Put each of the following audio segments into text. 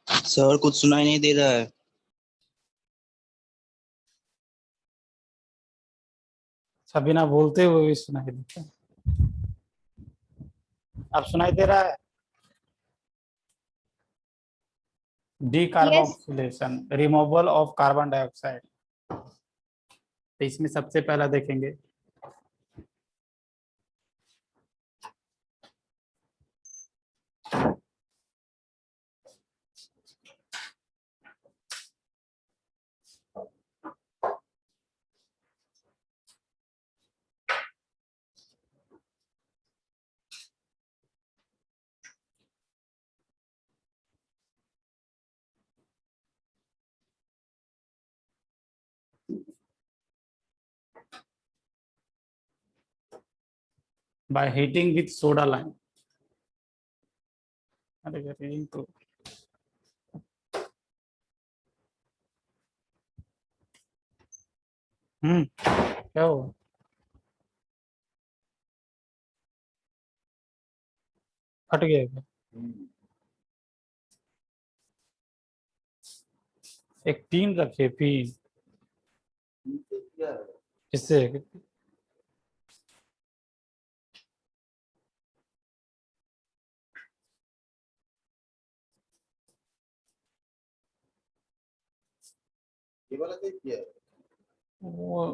Sir कुछ सुनाई नहीं दे रहा है। अच्छा, बिना बोलते हुए भी सुनाई देता है। अब सुनाई दे रहा है? Yes. Decarboxylation, removal of carbon dioxide. तो इसमें सबसे पहला देखेंगे bye heating with soda lime. अरे अरे, तो क्या हो? फट गया क्या? एक टीन रखे, पीन इससे ये वाला क्या किया है? वो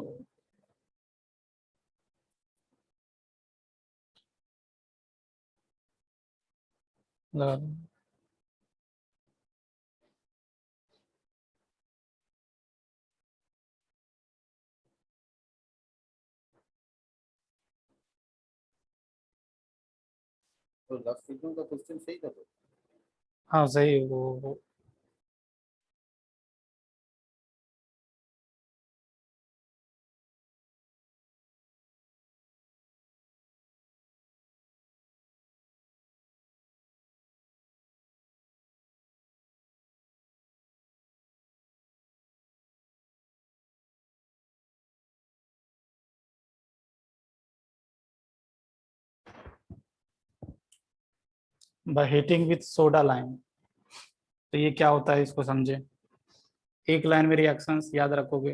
लगा दो। तो लास्ट सीजन का क्वेश्चन सही था तो। हाँ सही है, वो bye heating with soda lime. तो ये क्या होता है, इसको समझे। एक लाइन में रिएक्शंस याद रखोगे।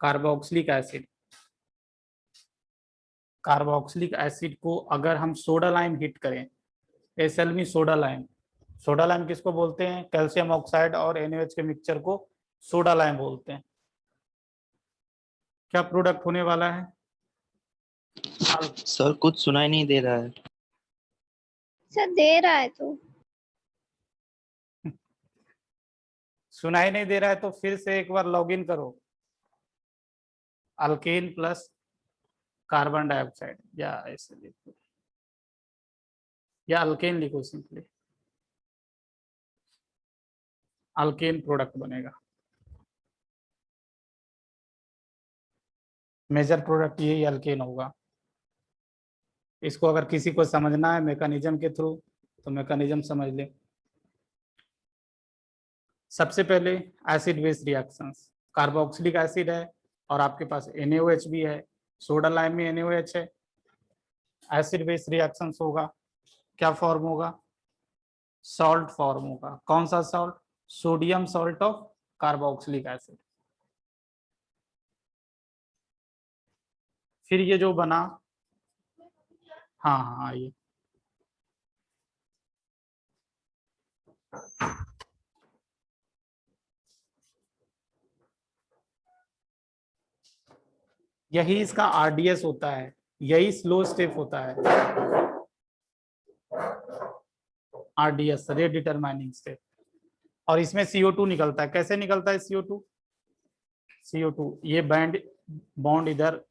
कार्बोक्सिलिक एसिड, कार्बोक्सिलिक एसिड को अगर हम सोडा लाइम हिट करें, एसएल में सोडा लाइम। सोडा लाइम किसको बोलते हैं? कैल्शियम ऑक्साइड और NaOH के मिक्सचर को सोडा लाइम बोलते हैं। क्या प्रोडक्ट होने वाला है? सर कुछ सुनाई नहीं दे रहा है। सर दे रहा है तो। सुनाई नहीं दे रहा है तो फिर से एक बार लॉगिन करो। अल्केन प्लस कार्बन डाइऑक्साइड, या ऐसे लिखो, या अल्केन लिखो सिंपली। अल्केन प्रोडक्ट बनेगा। मेजर प्रोडक्ट यही अल्केन होगा। इसको अगर किसी को समझना है मैकेनिज्म के थ्रू, तो मैकेनिज्म समझ ले। सबसे पहले acid base reactions. Carboxylic acid है और आपके पास NaOH भी है, सोडा लाइम में NaOH है। एसिड बेस रिएक्शंस होगा, क्या फॉर्म होगा? सॉल्ट फॉर्म होगा। कौन सा salt? Sodium salt of carboxylic acid. फिर ये जो बना, हाँ हाँ ये यही इसका RDS होता है, यही स्लो स्टेप होता है। RDS, rate determining step. और इसमें CO2 निकलता है। कैसे निकलता है CO2? CO2 ये बैंड बॉन्ड इधर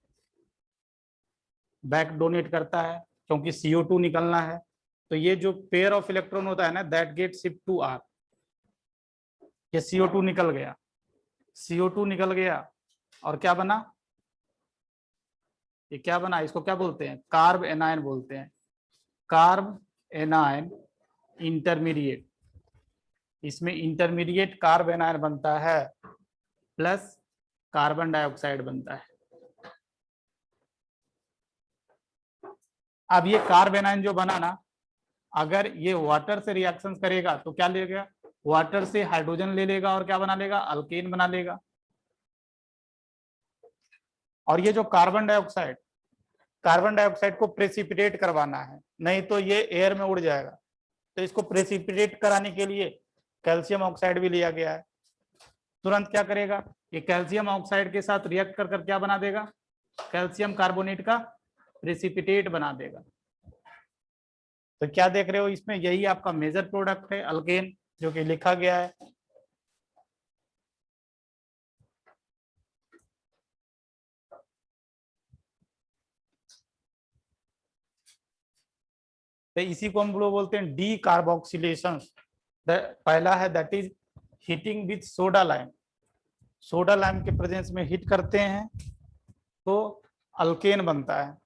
बैक डोनेट करता है, क्योंकि CO2 निकलना है। तो ये जो पेयर ऑफ इलेक्ट्रॉन होता है ना, that get shift to R। ये CO2 निकल गया, CO2 निकल गया और क्या बना? ये क्या बना? इसको क्या बोलते हैं? कार्ब एनायन बोलते हैं। Carb anion intermediate. इसमें इंटरमीडिएट कार्ब एनायन बनता है प्लस कार्बन डाइऑक्साइड बनता है। अब ये कार्ब एनायन जो बना ना, अगर ये वाटर से रिएक्शन करेगा तो क्या लेगा? वाटर से हाइड्रोजन ले लेगा और क्या बना लेगा, अल्केन बना लेगा। और ये जो कार्बन डाइऑक्साइड को प्रेसिपिटेट करवाना है, नहीं तो ये एयर में उड़ जाएगा। तो इसको प्रेसिपिटेट कराने के लिए कैल्शियम ऑक्साइड भी लिया गया है। तुरंत क्या करेगा, ये कैल्शियम ऑक्साइड के साथ रिएक्ट कर क्या बना देगा, कैल्शियम कार्बोनेट का प्रेसिपिटेट बना देगा। तो क्या देख रहे हो इसमें, यही आपका मेजर प्रोडक्ट है अल्केन, जो कि लिखा गया है। तो इसी को हम लोग बोलते हैं डी कार्बोक्सिलेशन। पहला है that is heating with soda lime. Soda lime के प्रेजेंस में हीट करते हैं तो अल्केन बनता है।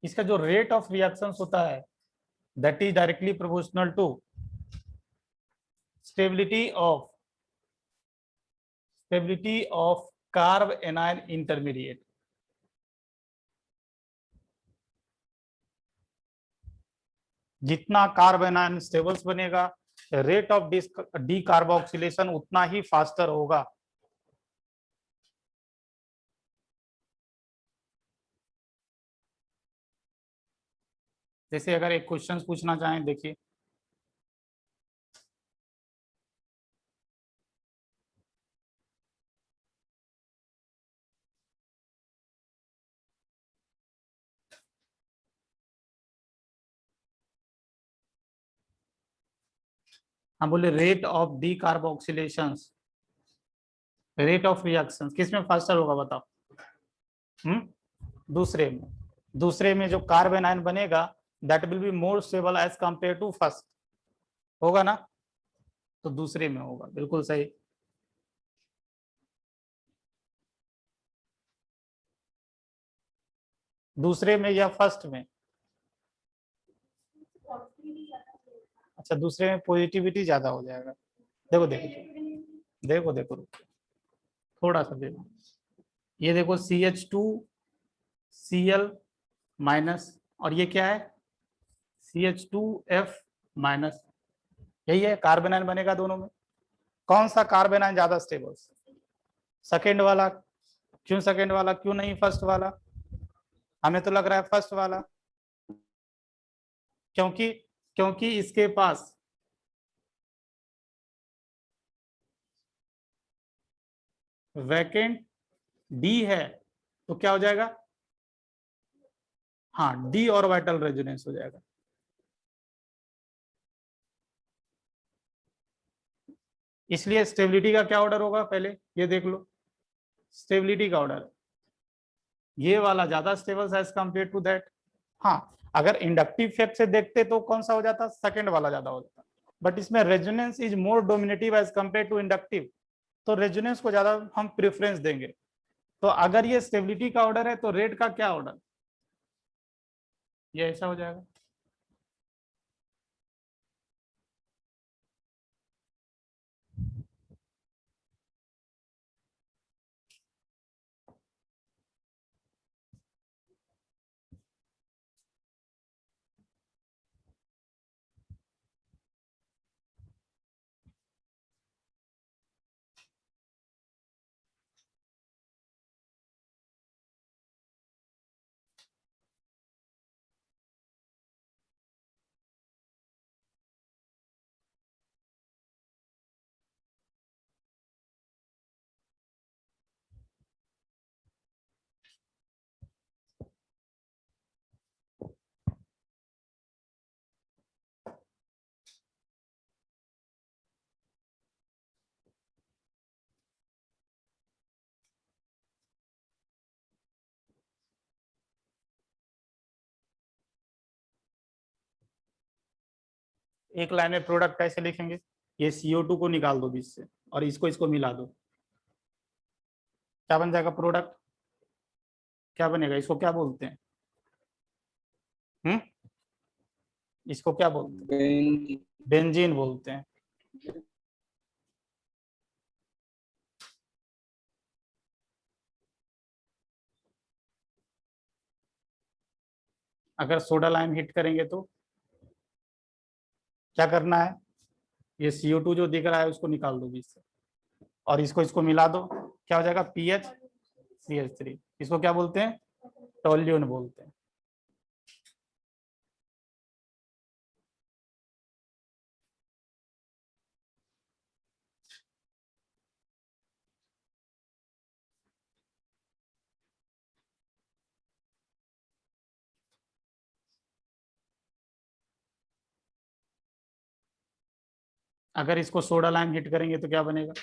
इसका जो रेट ऑफ रिएक्शन होता है that is directly proportional to stability of carbanion intermediate. जितना कार्ब एनायन स्टेबल्स बनेगा, रेट ऑफ डी कार्बोक्सिलेशन उतना ही फास्टर होगा। जैसे अगर एक क्वेश्चन पूछना चाहें, देखिए हम बोले rate of decarboxylation, rate of reaction किस में फास्टर होगा बताओ। दूसरे में जो कार्ब एनायन बनेगा that will be more stable as compare to first, होगा ना। तो दूसरे में होगा, बिल्कुल सही। दूसरे में या फर्स्ट में, अच्छा दूसरे में पॉजिटिविटी ज्यादा हो जाएगा। देखो देखो देखो देखो थोड़ा सा देखो, ये देखो CH2Cl माइनस, और ये क्या है CH2F माइनस, यही है कार्बन आयन बनेगा दोनों में। कौन सा कार्बन आयन ज्यादा स्टेबल, सेकेंड वाला। क्यों सेकेंड वाला, क्यों नहीं फर्स्ट वाला? हमें तो लग रहा है फर्स्ट वाला, क्योंकि इसके पास वैकेंट डी है, तो क्या हो जाएगा, हाँ डी ऑर्बिटल रेजोनेंस हो जाएगा। इसलिए स्टेबिलिटी का क्या ऑर्डर होगा, पहले ये देख लो। स्टेबिलिटी का ऑर्डर ये वाला ज्यादा stable as compare to that. हाँ अगर इंडक्टिव इफेक्ट से देखते तो कौन सा हो जाता, सेकंड वाला ज्यादा हो जाता। बट इसमें resonance is more dominative as compare to inductive, तो रेजोनेंस को ज्यादा हम प्रेफरेंस देंगे। तो अगर ये स्टेबिलिटी का ऑर्डर है तो रेट का क्या ऑर्डर, ये ऐसा हो जाएगा। एक लाइन में प्रोडक्ट कैसे लिखेंगे, ये CO2 को निकाल दो बीच से और इसको मिला दो, क्या बन जाएगा प्रोडक्ट, क्या बनेगा? इसको क्या बोलते हैं? इसको क्या बोलते हैं? बेंजीन बोलते हैं। अगर सोडा लाइम हिट करेंगे तो क्या करना है? ये CO2 जो दिख रहा है उसको निकाल दो बीच से, और इसको मिला दो, क्या हो जाएगा? PHCH3। इसको क्या बोलते हैं? टोल्यून बोलते हैं। अगर इसको सोडा लाइम हिट करेंगे तो क्या बनेगा?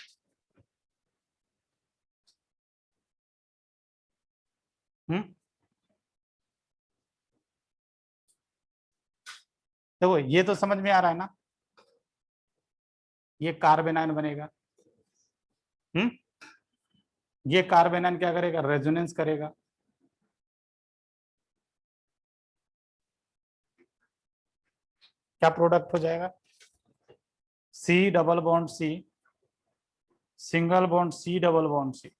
देखो ये तो समझ में आ रहा है ना, ये कार्बेनाइन बनेगा। ये कार्बेनाइन क्या करेगा? रेजोनेंस करेगा। क्या प्रोडक्ट हो जाएगा? C double bond C, single bond C double bond C।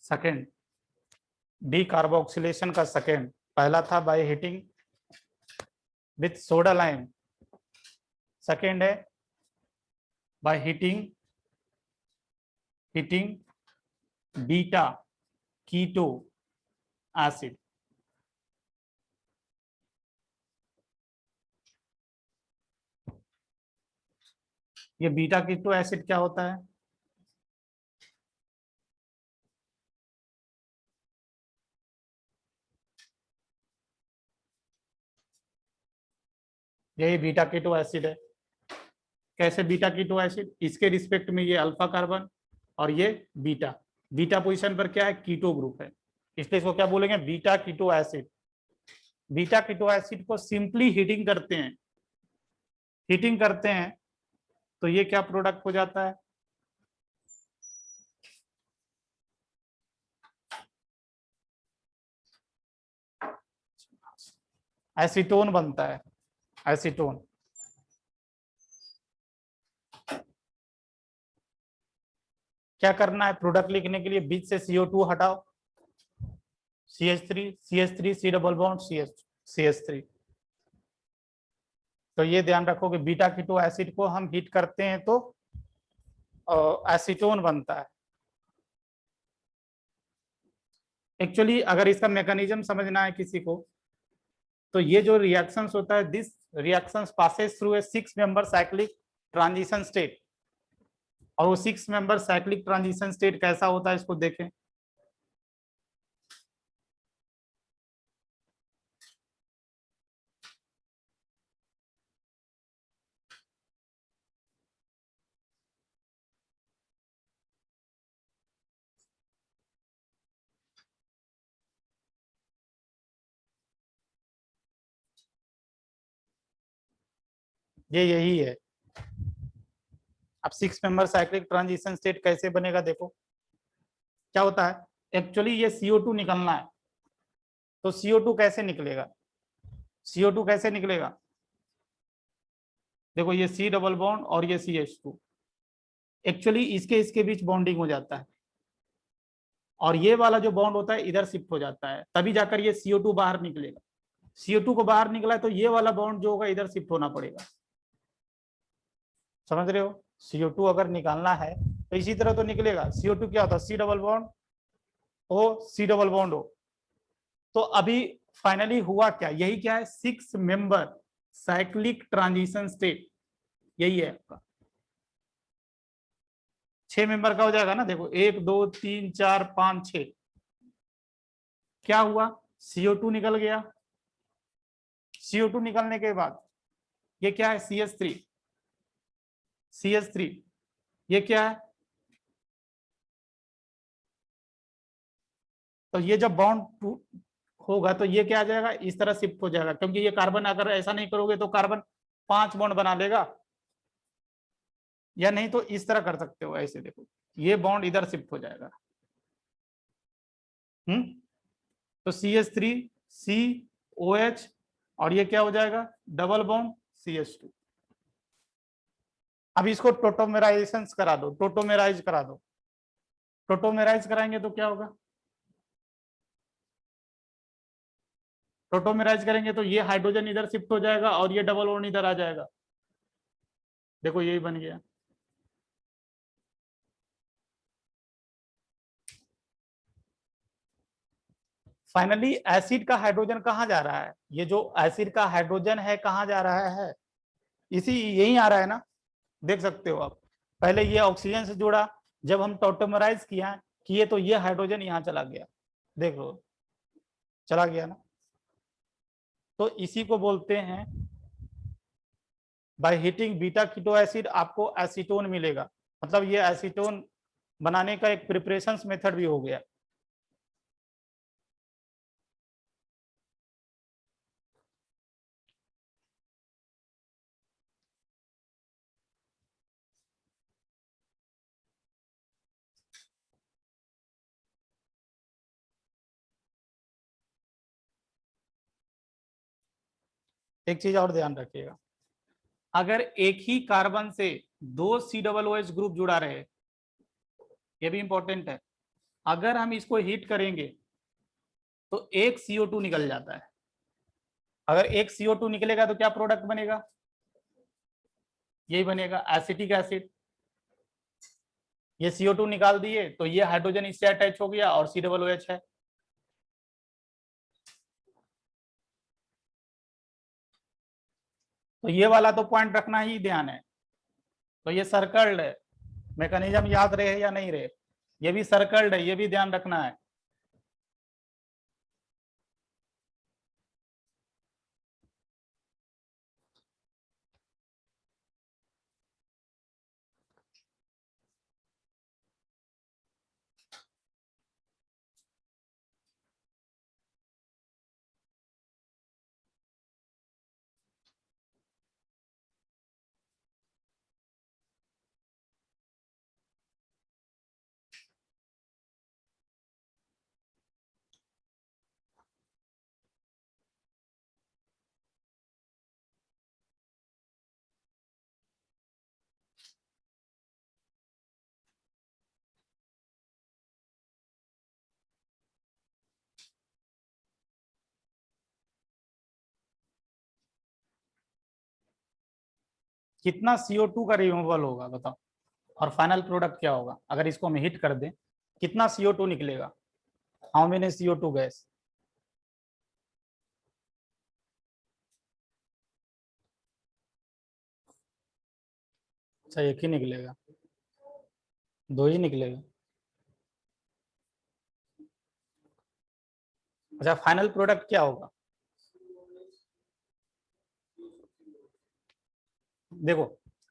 Second, decarboxylation का सेकेंड, पहला था by heating with soda lime, second है by heating beta keto acid. ये बीटा कीटो एसिड क्या होता है? यही बीटा कीटो एसिड है। कैसे बीटा कीटो एसिड? इसके रिस्पेक्ट में ये अल्फा कार्बन और ये बीटा, बीटा पोजीशन पर क्या है? कीटो ग्रुप है, इसलिए इसको क्या बोलेंगे? Beta keto acid. Beta keto acid को सिंपली हीटिंग करते हैं, तो ये क्या प्रोडक्ट हो जाता है? एसीटोन बनता है, एसीटोन। क्या करना है प्रोडक्ट लिखने के लिए? बीच से CO2 हटाओ, CH3 C double bond CH3। तो ये ध्यान रखो कि बीटा कीटो एसिड को हम हीट करते हैं तो एसीटोन बनता है। एक्चुअली अगर इसका मैकेनिज्म समझना है किसी को, तो ये जो रिएक्शंस होता है, this reactions passes through a 6 member cyclic transition state, और वो 6 मेंबर साइक्लिक ट्रांजिशन स्टेट कैसा होता है इसको देखें। ये यही है। अब 6 मेंबर साइक्लिक ट्रांजिशन स्टेट कैसे बनेगा? देखो क्या होता है, एक्चुअली ये CO2 निकलना है, तो CO2 कैसे निकलेगा? CO2 कैसे निकलेगा? देखो ये C डबल बॉन्ड और ये CH2, एक्चुअली इसके बीच बॉन्डिंग हो जाता है, और ये वाला जो बॉन्ड होता है इधर शिफ्ट हो जाता है, तभी जाकर ये CO2 बाहर निकलेगा। CO2 को बाहर निकला है तो ये वाला बॉन्ड जो होगा इधर शिफ्ट होना पड़ेगा। समझ रहे हो? CO2 अगर निकालना है तो इसी तरह तो निकलेगा। CO2 क्या होता है? C double bond O C double bond O। तो अभी फाइनली हुआ क्या? यही क्या है? 6 मेंबर साइक्लिक ट्रांजिशन स्टेट, यही है आपका। 6 मेंबर का हो जाएगा ना। देखो 1 2 3 4 5 6, क्या हुआ? CO2 निकल गया। CO2 निकलने के बाद ये क्या है? CH3। CH3, ये क्या है? तो ये जब बॉन्ड होगा तो ये क्या आ जाएगा, इस तरह शिफ्ट हो जाएगा, क्योंकि ये कार्बन अगर ऐसा नहीं करोगे तो कार्बन 5 बॉन्ड बना लेगा, या नहीं तो इस तरह कर सकते हो, ऐसे देखो ये बॉन्ड इधर शिफ्ट हो जाएगा। तो CH3 COH, और ये क्या हो जाएगा, डबल बॉन्ड CH2। अब इसको टोटोमेराइजेशन करा दो, टोटोमेराइज करा दो। टोटोमेराइज कराएंगे तो क्या होगा, टोटोमेराइज करेंगे तो ये हाइड्रोजन इधर शिफ्ट हो जाएगा और ये डबल बॉन्ड इधर आ जाएगा। देखो यही बन गया। फाइनली एसिड का हाइड्रोजन कहाँ जा रहा है, ये जो एसिड का हाइड्रोजन है कहाँ जा रहा है, इसी यही आ रहा है ना, देख सकते हो आप। पहले ये ऑक्सीजन से जुड़ा, जब हम टोटोमराइज किए तो ये हाइड्रोजन यहाँ चला गया, देख लो चला गया ना। तो इसी को बोलते हैं by heating beta keto acid आपको एसीटोन मिलेगा, मतलब ये एसीटोन बनाने का एक प्रिपरेशन मेथड भी हो गया। एक चीज और ध्यान रखिएगा, अगर एक ही कार्बन से 2 COOH ग्रुप जुड़ा रहे, ये भी इंपॉर्टेंट है, अगर हम इसको हीट करेंगे तो एक CO2 निकल जाता है। अगर एक CO2 निकलेगा तो क्या प्रोडक्ट बनेगा, यही बनेगा एसिटिक एसिड। ये CO2 निकाल दिए तो ये हाइड्रोजन इससे अटैच हो गया और COOH है। तो ये वाला तो पॉइंट रखना ही ध्यान है। तो ये सर्कल्ड है, मैकेनिज्म याद रहे या नहीं रहे, ये भी सर्कल्ड है, ये भी ध्यान रखना है। कितना CO2 का रिमूवल होगा बताओ, और फाइनल प्रोडक्ट क्या होगा अगर इसको हम हीट कर दें, कितना CO2 निकलेगा, हाउ मेनी CO2 गैस। अच्छा एक ही निकलेगा, दो ही निकलेगा। अच्छा फाइनल प्रोडक्ट क्या होगा, देखो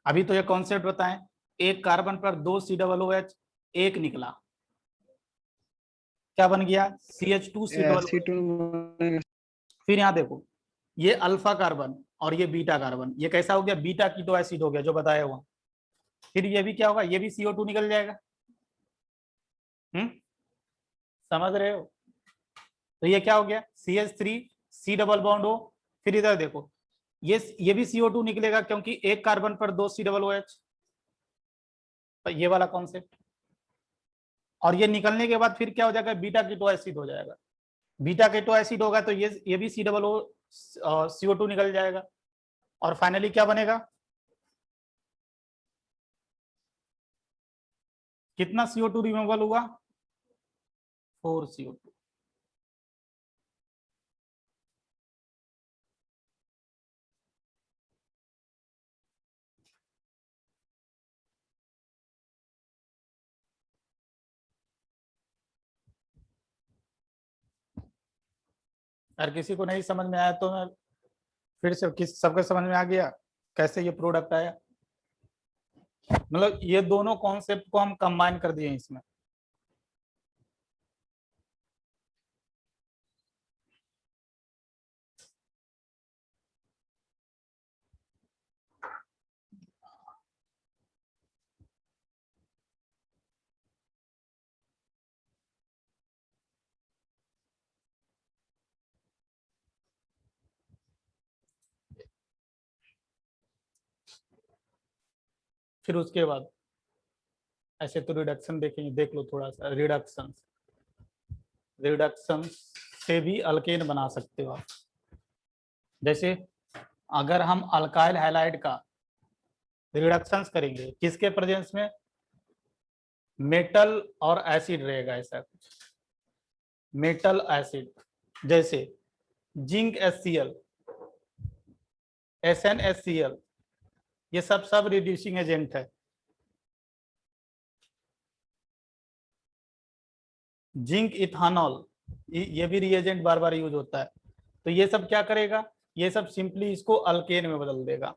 अभी तो ये कॉन्सेप्ट बताएं, एक कार्बन पर 2 COOH, एक निकला, क्या बन गया CH2 COOH। फिर यहाँ देखो ये अल्फा कार्बन और ये बीटा कार्बन, ये कैसा हो गया, बीटा कीटो एसिड हो गया जो बताया हुआ। फिर ये भी क्या होगा, ये भी CO2 निकल जाएगा। समझ रहे हो, तो ये क्या हो गया CH3 C डबल बॉन्ड हो। फिर इधर देखो ये भी CO2 निकलेगा क्योंकि एक कार्बन पर 2 COOH, तो ये वाला कॉन्सेप्ट। और ये निकलने के बाद फिर क्या हो जाएगा, बीटा कीटो एसिड हो जाएगा। बीटा कीटो एसिड होगा तो ये भी CO2 निकल जाएगा। और फाइनली क्या बनेगा, कितना CO2 रिमूवल हुआ, 4 CO2। अगर किसी को नहीं समझ में आया तो मैं फिर से, किस सबके समझ में आ गया कैसे ये प्रोडक्ट आया। मतलब ये दोनों कॉन्सेप्ट को हम कंबाइन कर दिए इसमें। फिर उसके बाद ऐसे तो रिडक्शन देखेंगे, देख लो थोड़ा सा। रिडक्शन से भी अल्केन बना सकते हो आप। जैसे अगर हम अल्काइल हैलाइड का रिडक्शंस करेंगे किसके प्रेजेंस में, मेटल और एसिड रहेगा, ऐसा कुछ मेटल एसिड, जैसे जिंक HCl, SnHCl, ये सब रिड्यूसिंग एजेंट है। जिंक इथानॉल, ये भी रिएजेंट बार बार यूज होता है। तो ये सब क्या करेगा, ये सब सिंपली इसको अल्केन में बदल देगा,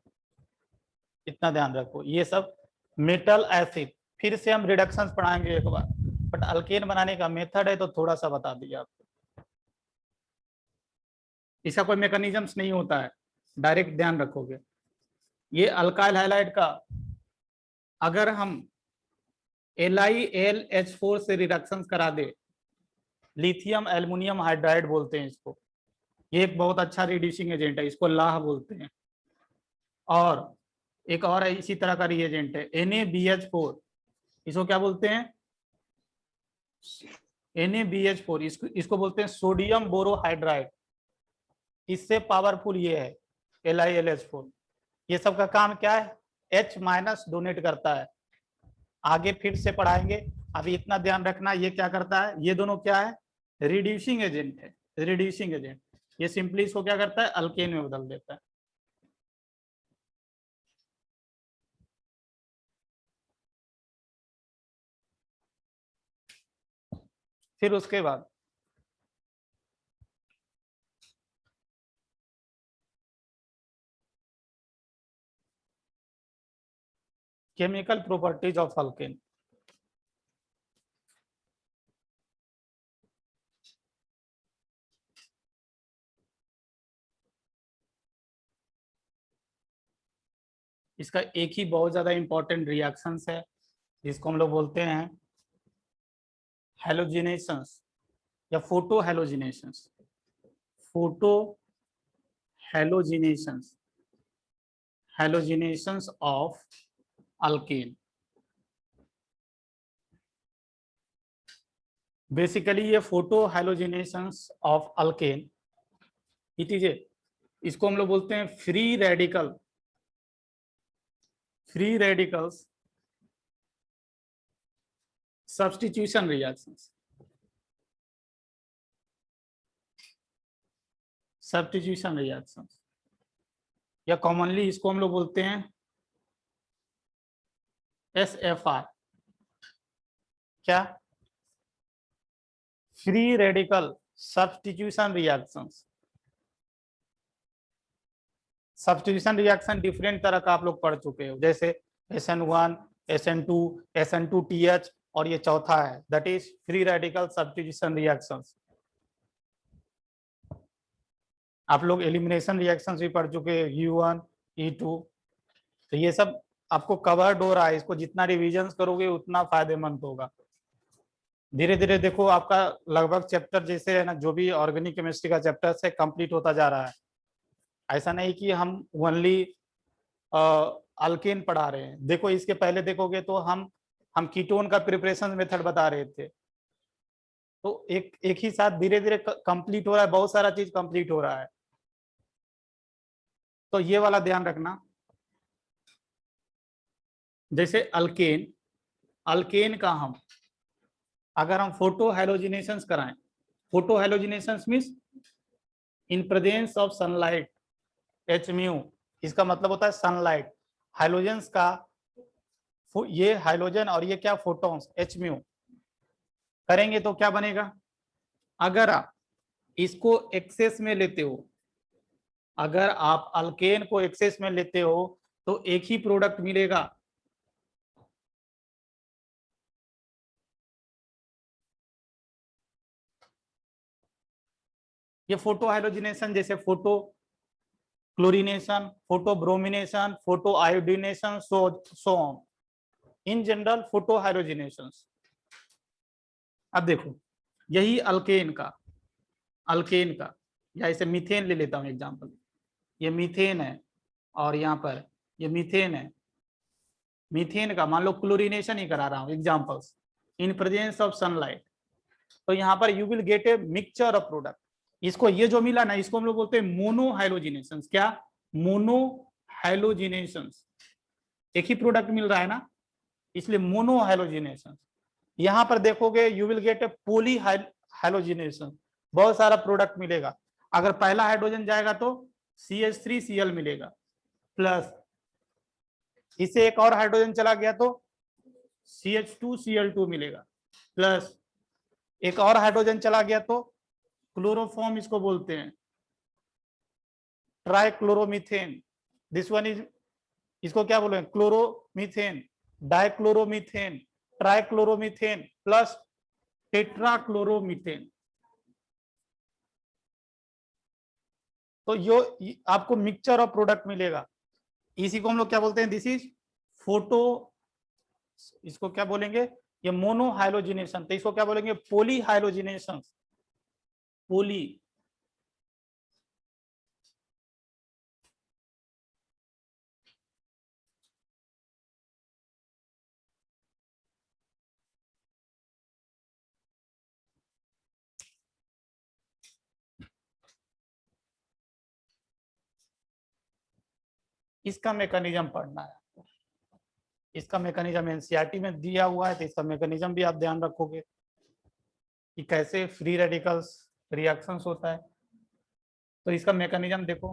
इतना ध्यान रखो। ये सब मेटल एसिड, फिर से हम रिडक्शंस पढ़ाएंगे एक बार, बट अल्केन बनाने का मेथड है तो थोड़ा सा बता दिया आपको। इसका कोई मैकेनिज्म्स नहीं होता है, डायरेक्ट ध्यान रखोगे। ये अल्काइल हैलाइड का अगर हम LiAlH4 से रिडक्शंस करा दे, लिथियम एल्युमिनियम हाइड्राइड बोलते हैं इसको, ये एक बहुत अच्छा रिड्यूसिंग एजेंट है, इसको लाह बोलते हैं। और एक और है इसी तरह का रिएजेंट है NaBH4, इसको क्या बोलते हैं, NaBH4, इसको बोलते हैं सोडियम बोरोहाइड्राइड। इससे पावरफुल ये है LiLH4। ये सब का काम क्या है, H- डोनेट करता है। आगे फिर से पढ़ाएंगे, अभी इतना ध्यान रखना, ये क्या करता है, ये दोनों क्या है, रिड्यूसिंग एजेंट है, रिड्यूसिंग एजेंट। ये सिंपली इसको क्या करता है, अल्केन में बदल देता है। फिर उसके बाद केमिकल प्रॉपर्टीज ऑफ अल्केन। इसका एक ही बहुत ज्यादा इंपॉर्टेंट रिएक्शंस है जिसको हम लोग बोलते हैं हैलोजिनेशंस या photo halogenations. Photo halogenations, halogenations of alkane. Basically ये photo halogenations of alkane, it is a, इसको हम लोग बोलते हैं free radicals substitution reactions. Substitution reactions या कॉमनली इसको हम लोग बोलते हैं SFR। क्या, free radical substitution reactions. Substitution reaction different तरह का आप लोग पढ़ चुके हो, जैसे SN1, SN2, SN2TH, और ये चौथा है that is free radical substitution reactions. आप लोग एलिमिनेशन रिएक्शंस भी पढ़ चुके हैं, U1, E2, तो ये सब आपको कवर्ड हो रहा है। इसको जितना रिविजन करोगे उतना फायदेमंद होगा। धीरे धीरे देखो आपका लगभग चैप्टर जैसे है ना, जो भी ऑर्गेनिक केमिस्ट्री का चैप्टर है कंप्लीट होता जा रहा है। ऐसा नहीं कि हम ओनली अल्केन पढ़ा रहे हैं। देखो इसके पहले देखोगे तो हम कीटोन का प्रिपरेशन मेथड बता रहे थे। तो एक ही साथ धीरे धीरे कंप्लीट हो रहा है, बहुत सारा चीज कंप्लीट हो रहा है। तो ये वाला ध्यान रखना। जैसे अल्केन का हम अगर हम फोटो हैलोजिनेशंस कराएं, photo halogenations means in presence of sunlight, Hmu, इसका मतलब होता है सनलाइट। हाइलोजेंस का ये हाइलोजन और ये क्या, फोटॉन्स Hmu करेंगे तो क्या बनेगा, अगर आप इसको एक्सेस में लेते हो, अगर आप अल्केन को एक्सेस में लेते हो तो एक ही प्रोडक्ट मिलेगा, ये फोटो हाइड्रोजनेशन जैसे photo chlorination, photo bromination, photo iodination, so on, in general photo hydrogenation. अब देखो यही अल्केन का या इसे मीथेन ले लेता हूं एग्जांपल, ये मीथेन है और यहाँ पर ये मीथेन है, मीथेन का मान लो क्लोरीनेशन ही करा रहा हूँ examples in presence of sunlight, तो यहाँ पर you will get a mixture of product. इसको ये जो मिला ना इसको हम लोग बोलते हैं मोनोहाइलोजिनेशन। क्या? मोनोहाइलोजिनेशन, एक ही प्रोडक्ट मिल रहा है ना, इसलिए मोनोहाइलोजिनेशन। यहां पर देखोगे you will get a poly halogenation, बहुत सारा प्रोडक्ट मिलेगा। अगर पहला हाइड्रोजन जाएगा तो CH3Cl मिलेगा, प्लस इसे एक और हाइड्रोजन चला गया तो CH2Cl2 मिलेगा, प्लस एक और हाइड्रोजन चला गया तो क्लोरोफॉर्म इसको बोलते हैं, ट्राइक्लोरोमीथेन, दिस वन इज, इसको क्या बोले? Chloromethane, dichloromethane, trichloromethane plus tetrachloromethane. तो यो आपको मिक्सचर ऑफ प्रोडक्ट मिलेगा, इसी को हम लोग क्या बोलते हैं? दिस इज फोटो, इसको क्या बोलेंगे? ये मोनोहाइलोजिनेशन, तो इसको क्या बोलेंगे? पॉलीहाइलोजिनेशन, पॉली। इसका मैकेनिज्म पढ़ना है आपको, इसका मैकेनिज्म एनसीईआरटी में दिया हुआ है, तो इसका मैकेनिज्म भी आप ध्यान रखोगे कि कैसे फ्री रेडिकल्स रिएक्शंस होता है। तो इसका मैकेनिज्म देखो,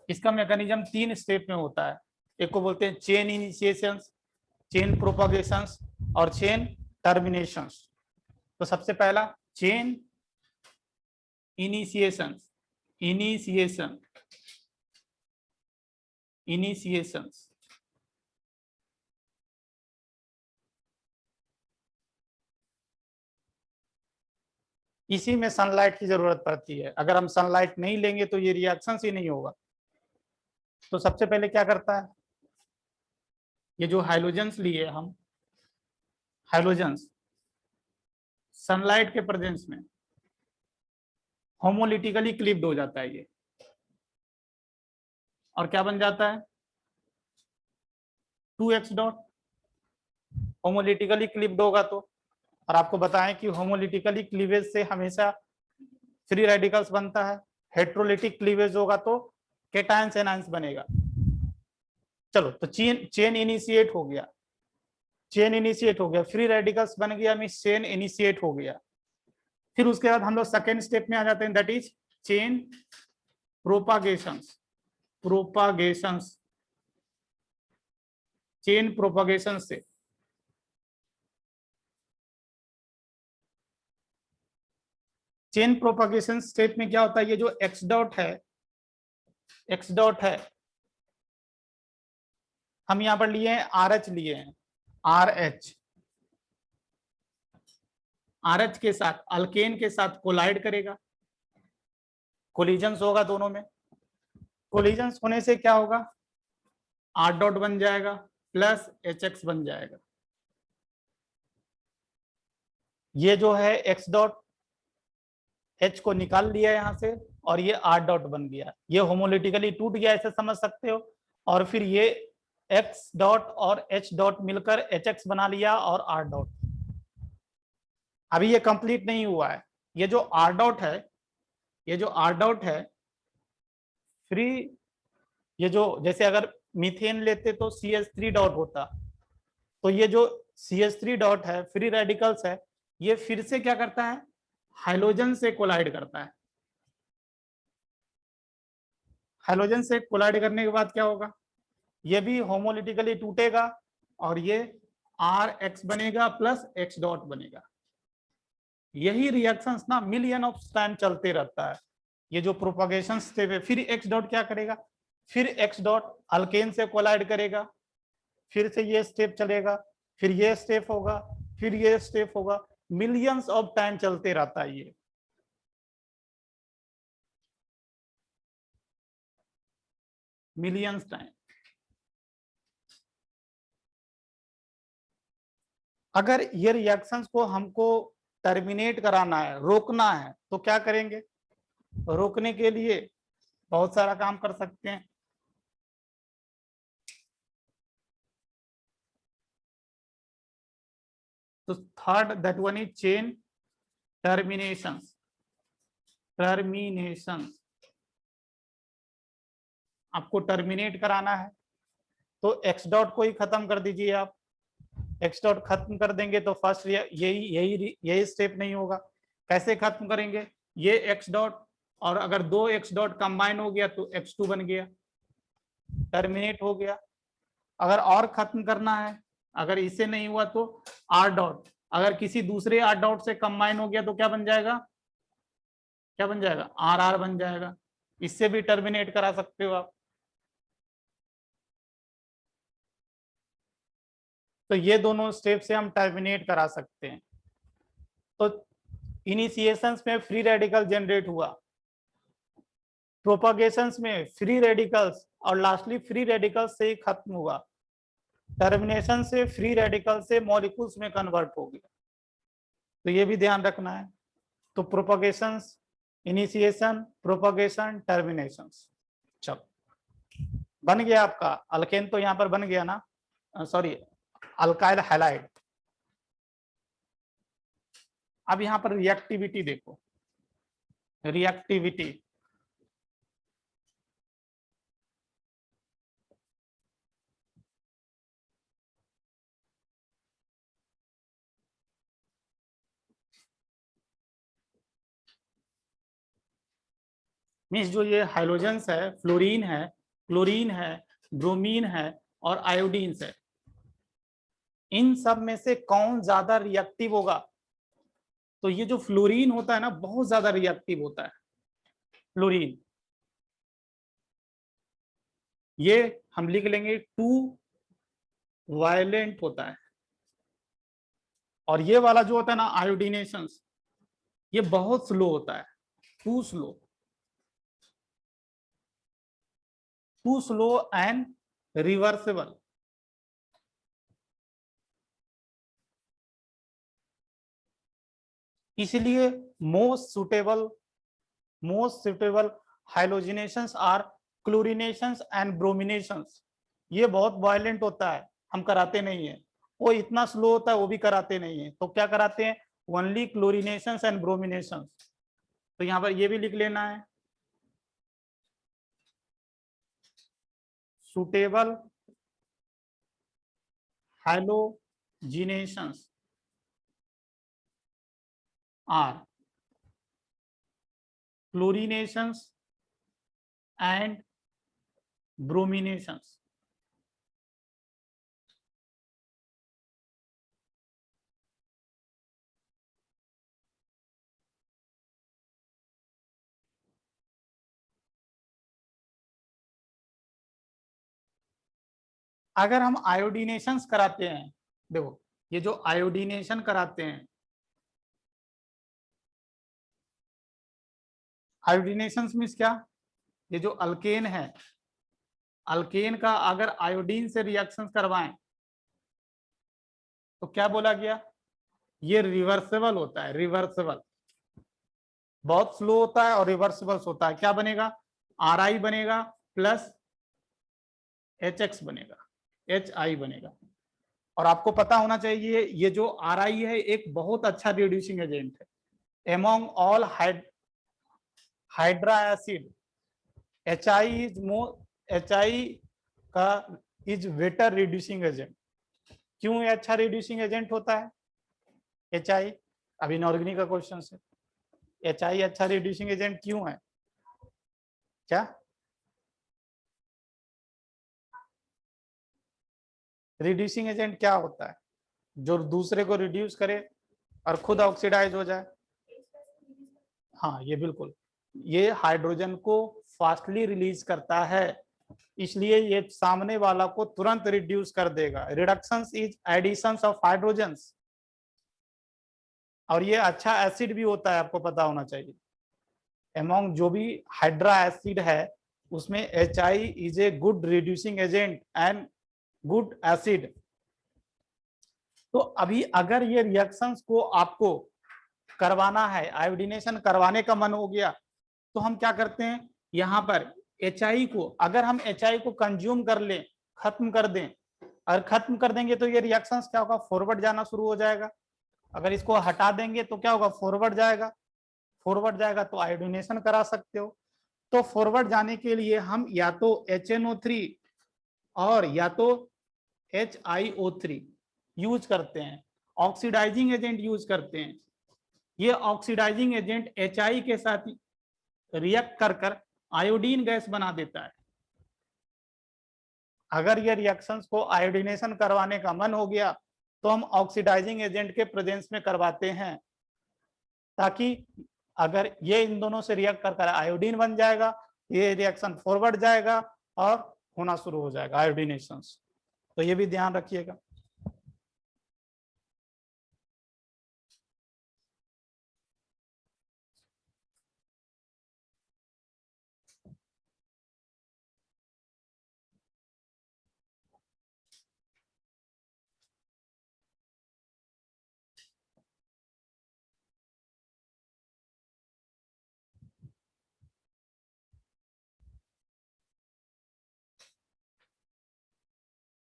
इसका मैकेनिज्म 3 स्टेप में होता है। एक को बोलते हैं चेन इनिशिएशंस, चेन प्रोपगेशंस और चेन टर्मिनेशंस। तो सबसे पहला चेन इनिशिएशंस, इनिशिएशंस इसी में सनलाइट की जरूरत पड़ती है। अगर हम सनलाइट नहीं लेंगे तो ये रिएक्शंस ही नहीं होगा। तो सबसे पहले क्या करता है, ये जो हाइड्रोजन्स लिए हम, हाइड्रोजन्स सनलाइट के प्रेजेंस में होमोलिटिकली क्लिप्ड हो जाता है ये, और क्या बन जाता है? 2x dot. होमोलिटिकली क्लिप्ड होगा तो, और आपको बताएं कि होमोलिटिकली क्लीवेज से हमेशा फ्री रेडिकल्स बनता है, हेट्रोलिटिक क्लीवेज होगा तो केटायंस एनायंस बनेगा। चलो, तो चेन इनिशिएट हो गया, चेन इनिशिएट हो गया, फ्री रेडिकल्स बन गया, मींस चेन इनिशिएट हो गया। फिर उसके बाद हम लोग सेकेंड स्टेप में आ जाते हैं, that is chain propagations, propagations, chain propagation से चेन प्रोपागेशन स्टेप में क्या होता है? ये जो एक्स डॉट है, एक्स डॉट है, हम यहां पर लिए हैं RH, लिए हैं RH, RH के साथ अल्केन के साथ कोलाइड करेगा, कोलिजन्स होगा दोनों में। कोलिजन्स होने से क्या होगा? R डॉट बन जाएगा प्लस HX बन जाएगा। ये जो है X डॉट, H को निकाल लिया यहां से, और ये R डॉट बन गया, ये होमोलिटिकली टूट गया, ऐसे समझ सकते हो। और फिर ये X डॉट और H डॉट मिलकर HX बना लिया और R डॉट। अभी ये कंप्लीट नहीं हुआ है, ये जो R डॉट है, ये जो R डॉट है फ्री, ये जो जैसे अगर मीथेन लेते तो CH3 डॉट होता, तो ये जो CH3 डॉट है फ्री रेडिकल्स है, ये फिर से क्या करता है? हाइड्रोजन से कोलाइड करता है। हाइड्रोजन से कोलाइड करने के बाद क्या होगा? ये भी होमोलिटिकली टूटेगा और ये RX बनेगा प्लस X डॉट बनेगा। यही रिएक्शंस ना मिलियन ऑफ टाइम चलते रहता है। ये जो प्रोपगेशन स्टेप है, फिर X डॉट क्या करेगा? फिर X डॉट अल्केन से कोलाइड करेगा, फिर से ये स्टेप चलेगा, फिर ये स्टेप होगा, फिर ये स्टेप होगा, मिलियंस ऑफ टाइम चलते रहता है ये। Millions time. अगर ये रिएक्शंस को हमको टर्मिनेट कराना है, रोकना है, तो क्या करेंगे? रोकने के लिए बहुत सारा काम कर सकते हैं। तो third that one is chain termination. Termination आपको टर्मिनेट कराना है तो एक्स डॉट को ही खत्म कर दीजिए आप। एक्स डॉट खत्म कर देंगे तो फर्स्ट यही स्टेप नहीं होगा। कैसे खत्म करेंगे? ये एक्स डॉट और अगर दो एक्स डॉट कंबाइन हो गया तो x2 बन गया, टर्मिनेट हो गया। अगर और खत्म करना है, अगर इससे नहीं हुआ तो r डॉट, अगर किसी दूसरे r डॉट से कंबाइन हो गया तो क्या बन जाएगा? क्या बन जाएगा? r बन जाएगा। इससे भी टर्मिनेट करा सकते हो आप। तो ये दोनों स्टेप से हम टर्मिनेट करा सकते हैं। तो इनिशिएशंस में फ्री रेडिकल जनरेट हुआ, प्रोपगेशंस में फ्री रेडिकल्स, और लास्टली फ्री रेडिकल्स से ही खत्म हुआ। टर्मिनेशन से फ्री रेडिकल से मॉलिक्यूल्स में कन्वर्ट हो गया। तो ये भी ध्यान रखना है। तो प्रोपगेशंस, इनिशिएशन, प्रोपगेशन, टर्मिनेशंस। चलो बन गया आपका अल्केन। तो यहाँ पर बन गया ना, सॉरी अल्काइल हैलाइड। अब यहाँ पर रिएक्टिविटी देखो, रिएक्टिविटी। मीन्स जो ये हाइड्रोजन्स है, फ्लोरीन है, क्लोरीन है, ब्रोमीन है और आयोडीन्स है, इन सब में से कौन ज्यादा रिएक्टिव होगा? तो ये जो फ्लोरीन होता है ना, बहुत ज्यादा रिएक्टिव होता है फ्लोरीन। ये हम लिख लेंगे 2 वायलेंट होता है। और ये वाला जो होता है ना आयोडीनेशन, ये बहुत स्लो होता है, टू स्लो एंड रिवर्सिबल। इसलिए most suitable halogenations are chlorinations and ब्रोमिनेशंस। ये बहुत वायलेंट होता है, हम कराते नहीं है। वो इतना स्लो होता है, वो भी कराते नहीं है। तो क्या कराते हैं? Only chlorinations and brominations. तो यहाँ पर ये भी लिख लेना है, suitable halogenations are chlorinations and brominations. अगर हम आयोडीनेशन कराते हैं, देखो ये जो आयोडीनेशन कराते हैं, आयोडीनेशन मीन्स क्या? ये जो अल्केन है, अल्केन का अगर आयोडीन से रिएक्शन करवाएं तो क्या बोला गया? ये रिवर्सिबल होता है, रिवर्सिबल। बहुत स्लो होता है और रिवर्सिबल होता है। क्या बनेगा? Ri बनेगा प्लस HX बनेगा, HI बनेगा। और आपको पता होना चाहिए ये जो Ri है एक बहुत अच्छा रिड्यूसिंग एजेंट है। Among all hydra acid HI का इज बेटर रिड्यूसिंग एजेंट। क्यों ये अच्छा रिड्यूसिंग एजेंट होता है HI? अब इनऑर्गेनिक का क्वेश्चन है, HI अच्छा रिड्यूसिंग एजेंट क्यों है? क्या रिड्यूसिंग एजेंट क्या होता है? जो दूसरे को रिड्यूस करे और खुद ऑक्सीडाइज हो जाए। हाँ ये बिल्कुल, ये हाइड्रोजन को फास्टली रिलीज करता है, इसलिए ये सामने वाला को तुरंत रिड्यूस कर देगा। Reduction is addition of hydrogens. और ये अच्छा एसिड भी होता है, आपको पता होना चाहिए। एमोंग जो भी हाइड्रा एसिड है उसमें HI is a good reducing agent and good acid. तो अभी अगर ये रिएक्शंस को आपको करवाना है, आयोडीनेशन करवाने का मन हो गया, तो हम क्या करते हैं, यहाँ पर HI को, अगर हम HI को कंज्यूम कर लें, खत्म कर दें, अगर खत्म कर देंगे तो ये रिएक्शंस क्या होगा, फॉरवर्ड जाना शुरू हो जाएगा। अगर इसको हटा देंगे तो क्या होगा, फॉरवर्ड जाएगा। फॉरवर्ड जाएगा तो आयोडीनेशन करा सकते हो। तो फॉरवर्ड जाने के लिए हम या तो HNO3 और या तो HiO3 यूज करते हैं, ऑक्सीडाइजिंग एजेंट यूज करते हैं। ये ऑक्सीडाइजिंग एजेंट HI के साथ रिएक्ट कर कर आयोडीन गैस बना देता है। अगर ये रिएक्शंस को आयोडीनेशन करवाने का मन हो गया तो हम ऑक्सीडाइजिंग एजेंट के प्रेजेंस में करवाते हैं, ताकि अगर ये इन दोनों से रिएक्ट कर कर आयोडीन बन जाएगा, ये रिएक्शन फॉरवर्ड जाएगा और होना शुरू हो जाएगा आयोडीनेशन। तो ये भी ध्यान रखिएगा।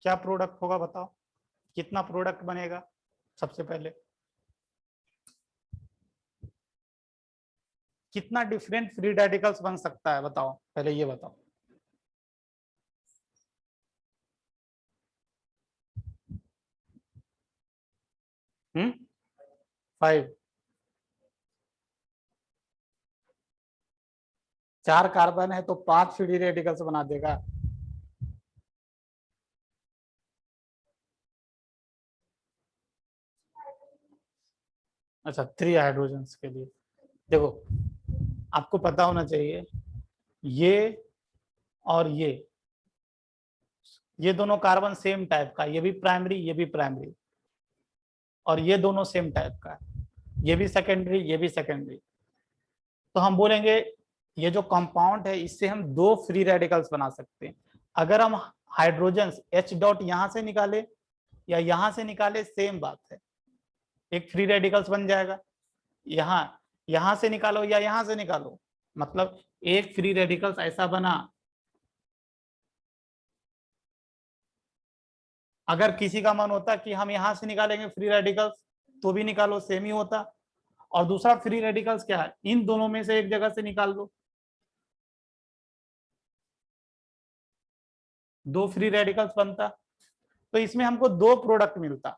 क्या प्रोडक्ट होगा बताओ, कितना प्रोडक्ट बनेगा सबसे पहले, कितना डिफरेंट फ्री रेडिकल्स बन सकता है बताओ, पहले ये बताओ। हम्म, 5। 4 कार्बन है तो 5 फ्री रेडिकल्स बना देगा। अच्छा, 3 हाइड्रोजन्स के लिए देखो, आपको पता होना चाहिए ये और ये दोनों कार्बन सेम टाइप का, ये भी प्राइमरी ये भी प्राइमरी, और ये दोनों सेम टाइप का है, ये भी सेकेंडरी ये भी सेकेंडरी। तो हम बोलेंगे ये जो कंपाउंड है इससे हम 2 फ्री रेडिकल्स बना सकते हैं। अगर हम हाइड्रोजन्स H डॉट यहां से निकाले या यहां से निकाले सेम बात है, एक फ्री रेडिकल्स बन जाएगा। यहां से निकालो या यहां से निकालो, मतलब एक फ्री रेडिकल्स ऐसा बना। अगर किसी का मन होता कि हम यहां से निकालेंगे फ्री रेडिकल्स तो भी निकालो, सेम ही होता। और दूसरा फ्री रेडिकल्स क्या है, इन दोनों में से एक जगह से निकाल लो, 2 फ्री रेडिकल्स बनता। तो इसमें हमको 2 प्रोडक्ट मिलता।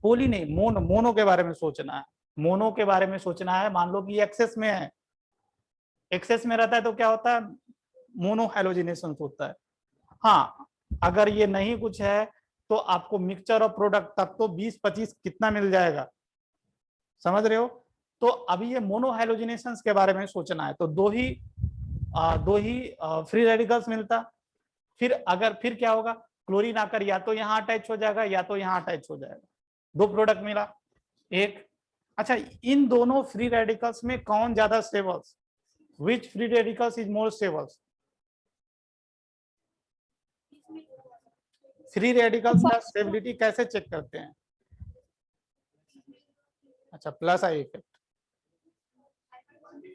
पोली नहीं, मोनो के बारे में सोचना है, मोनो के बारे में सोचना है। मान लो कि एक्सेस में है, एक्सेस में रहता है तो क्या होता है, मोनो हैलोजिनेशन होता है। हाँ, अगर ये नहीं कुछ है तो आपको मिक्सचर और प्रोडक्ट तब तो 20-25 कितना मिल जाएगा, समझ रहे हो। तो अभी ये मोनो हैलोजिनेशंस के बारे में सोचना है, तो दो ही फ्री रेडिकल्स मिलता। फिर क्या होगा, क्लोरीन आकर या तो यहाँ अटैच हो जाएगा या तो यहाँ अटैच हो जाएगा, 2 प्रोडक्ट मिला एक। अच्छा, इन दोनों फ्री रेडिकल्स में कौन ज्यादा stable, which free radicals is more stable. Free radicals का स्टेबिलिटी कैसे चेक करते हैं, अच्छा plus I effect,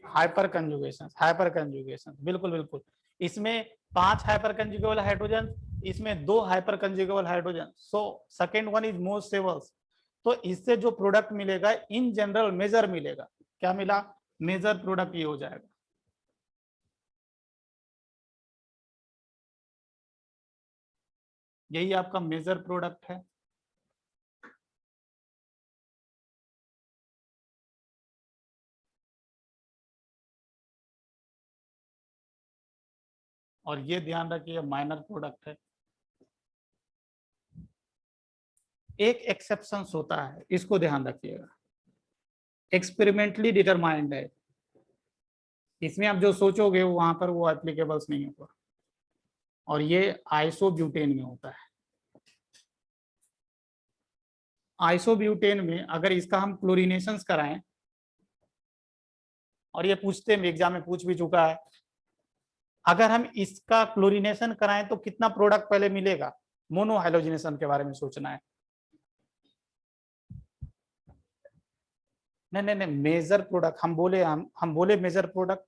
hyperconjugation, बिल्कुल बिल्कुल। इसमें 5 हाइपर कंजुगेबल हाइड्रोजन, इसमें 2 hyperconjugable hydrogen, so second one is more stable. तो इससे जो प्रोडक्ट मिलेगा इन जनरल मेजर मिलेगा, क्या मिला, मेजर प्रोडक्ट ये हो जाएगा। यही आपका मेजर प्रोडक्ट है। और ये ध्यान रखिए माइनर प्रोडक्ट है। एक एक्सेप्शन होता है, इसको ध्यान रखिएगा, एक्सपेरिमेंटली डिटरमाइंड है, इसमें आप जो सोचोगे वहां पर वो एप्लीकेबल्स नहीं होगा, और ये आइसोब्यूटेन में होता है। आइसोब्यूटेन में अगर इसका हम क्लोरीनेशन कराएं, और ये पूछते हैं एग्जाम में पूछ भी चुका है, अगर हम इसका क्लोरीनेशन कराएं तो कितना प्रोडक्ट पहले मिलेगा? मोनो हाइड्रोजनेशन के बारे में सोचना है। नहीं नहीं नहीं, मेजर प्रोडक्ट हम बोले, हम बोले मेजर प्रोडक्ट,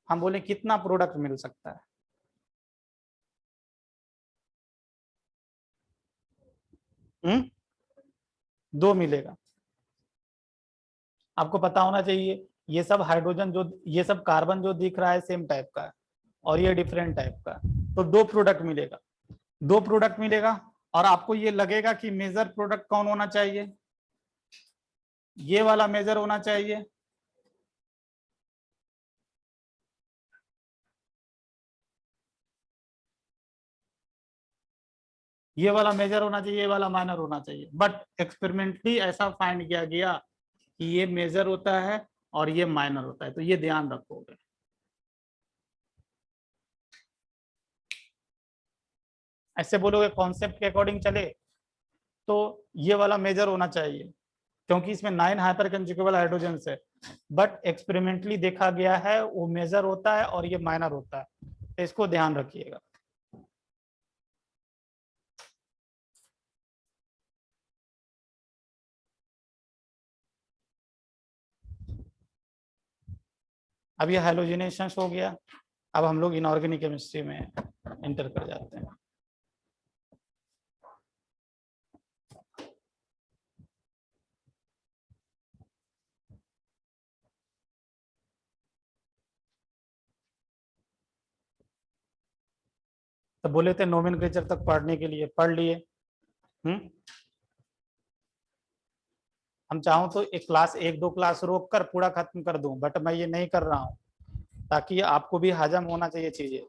हम बोले कितना प्रोडक्ट मिल सकता है? दो मिलेगा। आपको पता होना चाहिए ये सब हाइड्रोजन जो, ये सब कार्बन जो दिख रहा है सेम टाइप का है और ये डिफरेंट टाइप का है, तो दो प्रोडक्ट मिलेगा, दो प्रोडक्ट मिलेगा। और आपको ये लगेगा कि मेजर प्रोडक्ट कौन होना चाहिए? ये वाला मेजर होना चाहिए। ये वाला मेजर होना चाहिए, ये वाला माइनर होना चाहिए। बट एक्सपेरिमेंटली ऐसा फाइंड किया गया कि ये मेजर होता है और ये माइनर होता है, तो ये ध्यान रखोगे। ऐसे बोलोगे कॉन्सेप्ट के अकॉर्डिंग चले तो ये वाला मेजर होना चाहिए, क्योंकि इसमें 9 हाइपर कंजुगेबल हाइड्रोजन है। बट एक्सपेरिमेंटली देखा गया है वो मेजर होता है और ये माइनर होता है, तो इसको ध्यान रखिएगा। अब ये हाइड्रोजनेशन हो गया। अब हम लोग इनऑर्गेनिक केमिस्ट्री में एंटर कर जाते हैं। तो बोले थे नोमेनक्लेचर तक पढ़ने के लिए, पढ़ लिए। हम चाहूं तो एक क्लास, एक दो क्लास रोक कर पूरा खत्म कर दूं, बट मैं ये नहीं कर रहा हूं, ताकि आपको भी हजम होना चाहिए चीजें।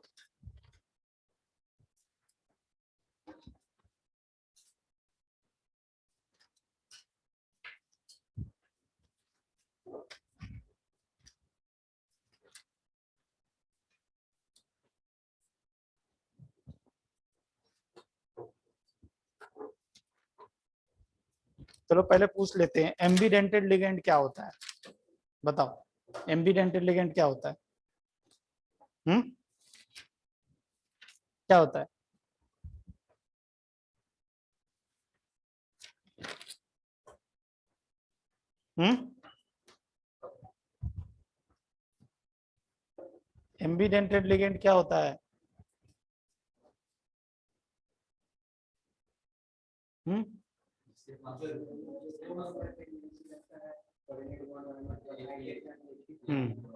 चलो पहले पूछ लेते हैं, एम्बीडेंटेड लिगेंड क्या होता है? बताओ एम्बीडेंटेड लिगेंड क्या होता है? क्या होता है? एम्बीडेंटेड लिगेंड क्या होता है?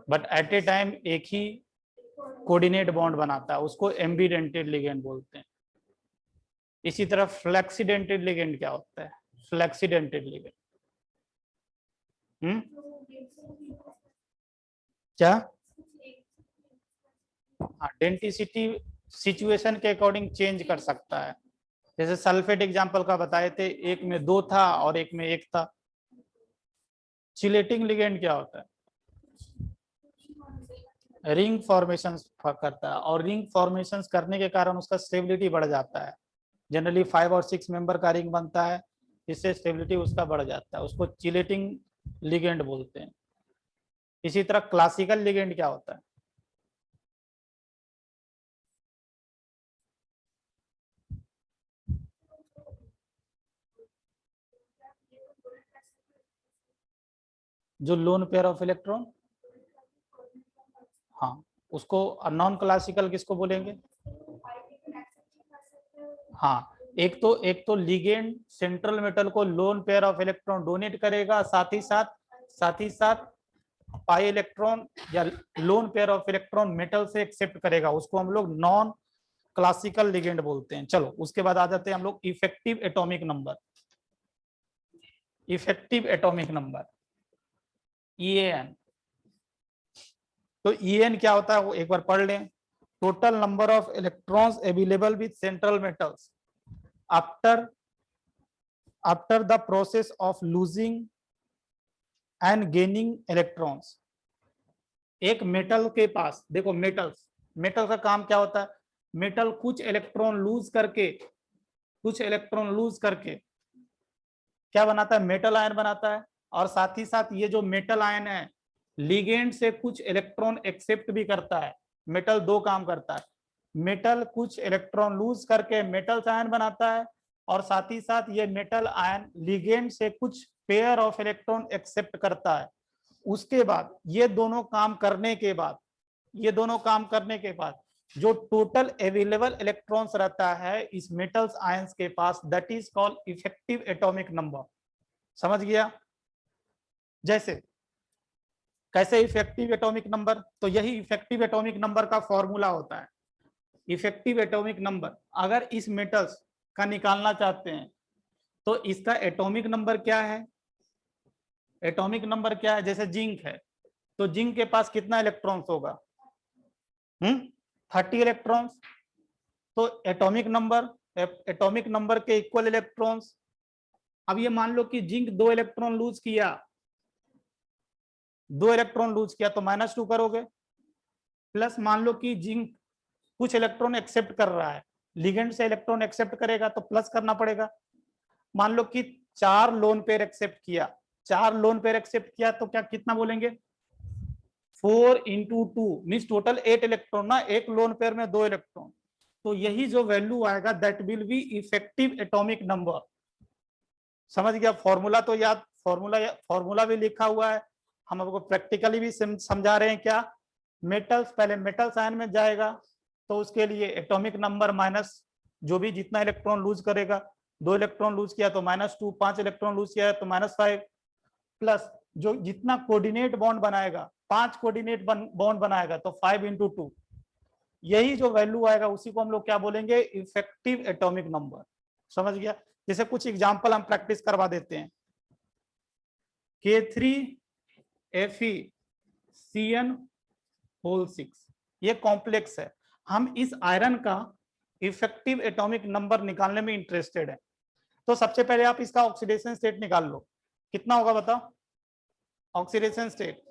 बट एट ए टाइम एक ही कोऑर्डिनेट बॉन्ड बनाता है, उसको एम्बीडेंटेड लिगेंड बोलते हैं। इसी तरह फ्लेक्सीडेंटेड लिगेंड क्या होता है? फ्लेक्सीडेंटेड लिगेंड क्या? हाँ, डेंटिसिटी सिचुएशन के अकॉर्डिंग चेंज कर सकता है। जैसे सल्फेट एग्जांपल का बताए थे, एक में 2 था और एक में 1 था। चिलेटिंग लिगेंड क्या होता है? रिंग फॉर्मेशन करता है, और रिंग फॉर्मेशन करने के कारण उसका स्टेबिलिटी बढ़ जाता है। जनरली 5 और 6 मेंबर का रिंग बनता है, जिससे स्टेबिलिटी उसका बढ़ जाता है, उसको चिलेटिंग लिगेंड बोलते हैं। इसी तरह क्लासिकल लिगेंड क्या होता है? जो लोन पेयर ऑफ इलेक्ट्रॉन, हाँ, उसको नॉन क्लासिकल किसको बोलेंगे? हाँ, एक तो लिगेंड सेंट्रल मेटल को lone pair of electron donate करेगा, साथ ही साथ पाई इलेक्ट्रॉन या lone pair of electron metal से एक्सेप्ट करेगा, उसको हम लोग नॉन क्लासिकल लिगेंड बोलते हैं। चलो उसके बाद आ जाते हैं हम लोग effective atomic number. Effective atomic number EAN। तो EAN क्या होता है वो एक बार पढ़ लें। Total number of electrons available with central metals after the process of losing and gaining electrons. एक मेटल के पास, देखो मेटल का काम क्या होता है? मेटल कुछ इलेक्ट्रॉन लूज करके क्या बनाता है, मेटल आयन बनाता है। और साथ ही साथ ये जो मेटल आयन है लिगेंड से कुछ इलेक्ट्रॉन एक्सेप्ट भी करता है। मेटल दो काम करता है, मेटल कुछ इलेक्ट्रॉन लूज करके मेटल आयन बनाता है, और साथ ही साथ ये मेटल आयन लिगेंड से कुछ पेयर ऑफ इलेक्ट्रॉन एक्सेप्ट करता है। उसके बाद ये दोनों काम करने के बाद, ये दोनों काम करने के बाद जो टोटल अवेलेबल इलेक्ट्रॉन्स रहता है इस मेटल्स आयंस के पास, that is called effective atomic number. समझ गया? जैसे कैसे इफेक्टिव एटॉमिक नंबर, तो यही इफेक्टिव एटॉमिक नंबर का फॉर्मूला होता है। इफेक्टिव एटॉमिक नंबर अगर इस मेटल्स का निकालना चाहते हैं तो इसका एटॉमिक नंबर क्या है, एटॉमिक नंबर क्या है, जैसे जिंक है तो जिंक के पास कितना इलेक्ट्रॉन्स होगा, 30 इलेक्ट्रॉन्स। तो एटॉमिक नंबर के इक्वल इलेक्ट्रॉन्स। अब ये मान लो कि जिंक 2 इलेक्ट्रॉन लूज किया, 2 इलेक्ट्रॉन लूज किया तो -2 करोगे, प्लस मान लो कि जिंक कुछ इलेक्ट्रॉन एक्सेप्ट कर रहा है, लिगेंड से इलेक्ट्रॉन एक्सेप्ट करेगा तो प्लस करना पड़ेगा। मान लो कि 4 लोन पेयर एक्सेप्ट किया, 4 लोन पेयर एक्सेप्ट किया तो क्या कितना बोलेंगे, 4 × 2 मीन्स टोटल 8 इलेक्ट्रॉन ना, एक लोन पेयर में 2 इलेक्ट्रॉन। तो यही जो वैल्यू आएगा that will be effective atomic number. समझ गया? फॉर्मूला तो याद, फॉर्मूला भी लिखा हुआ है, हम आपको प्रैक्टिकली भी समझा रहे हैं। क्या मेटल्स, पहले मेटल्स आयन में जाएगा तो उसके लिए एटॉमिक नंबर माइनस जो भी जितना इलेक्ट्रॉन लूज करेगा, 2 इलेक्ट्रॉन लूज किया तो -2, 5 इलेक्ट्रॉन लूज किया तो -5, प्लस जो जितना कोऑर्डिनेट बॉन्ड बनाएगा, 5 कोऑर्डिनेट बॉन्ड बनाएगा तो 5 × 2, यही जो वैल्यू आएगा उसी को हम लोग क्या बोलेंगे, इफेक्टिव एटॉमिक नंबर। समझ गया? जैसे कुछ एग्जांपल हम प्रैक्टिस करवा देते हैं। K3Fe(CN)6 ये कॉम्प्लेक्स है, हम इस आयरन का इफेक्टिव एटॉमिक नंबर निकालने में इंटरेस्टेड है। तो सबसे पहले आप इसका ऑक्सीडेशन स्टेट निकाल लो, कितना होगा बताओ ऑक्सीडेशन स्टेट।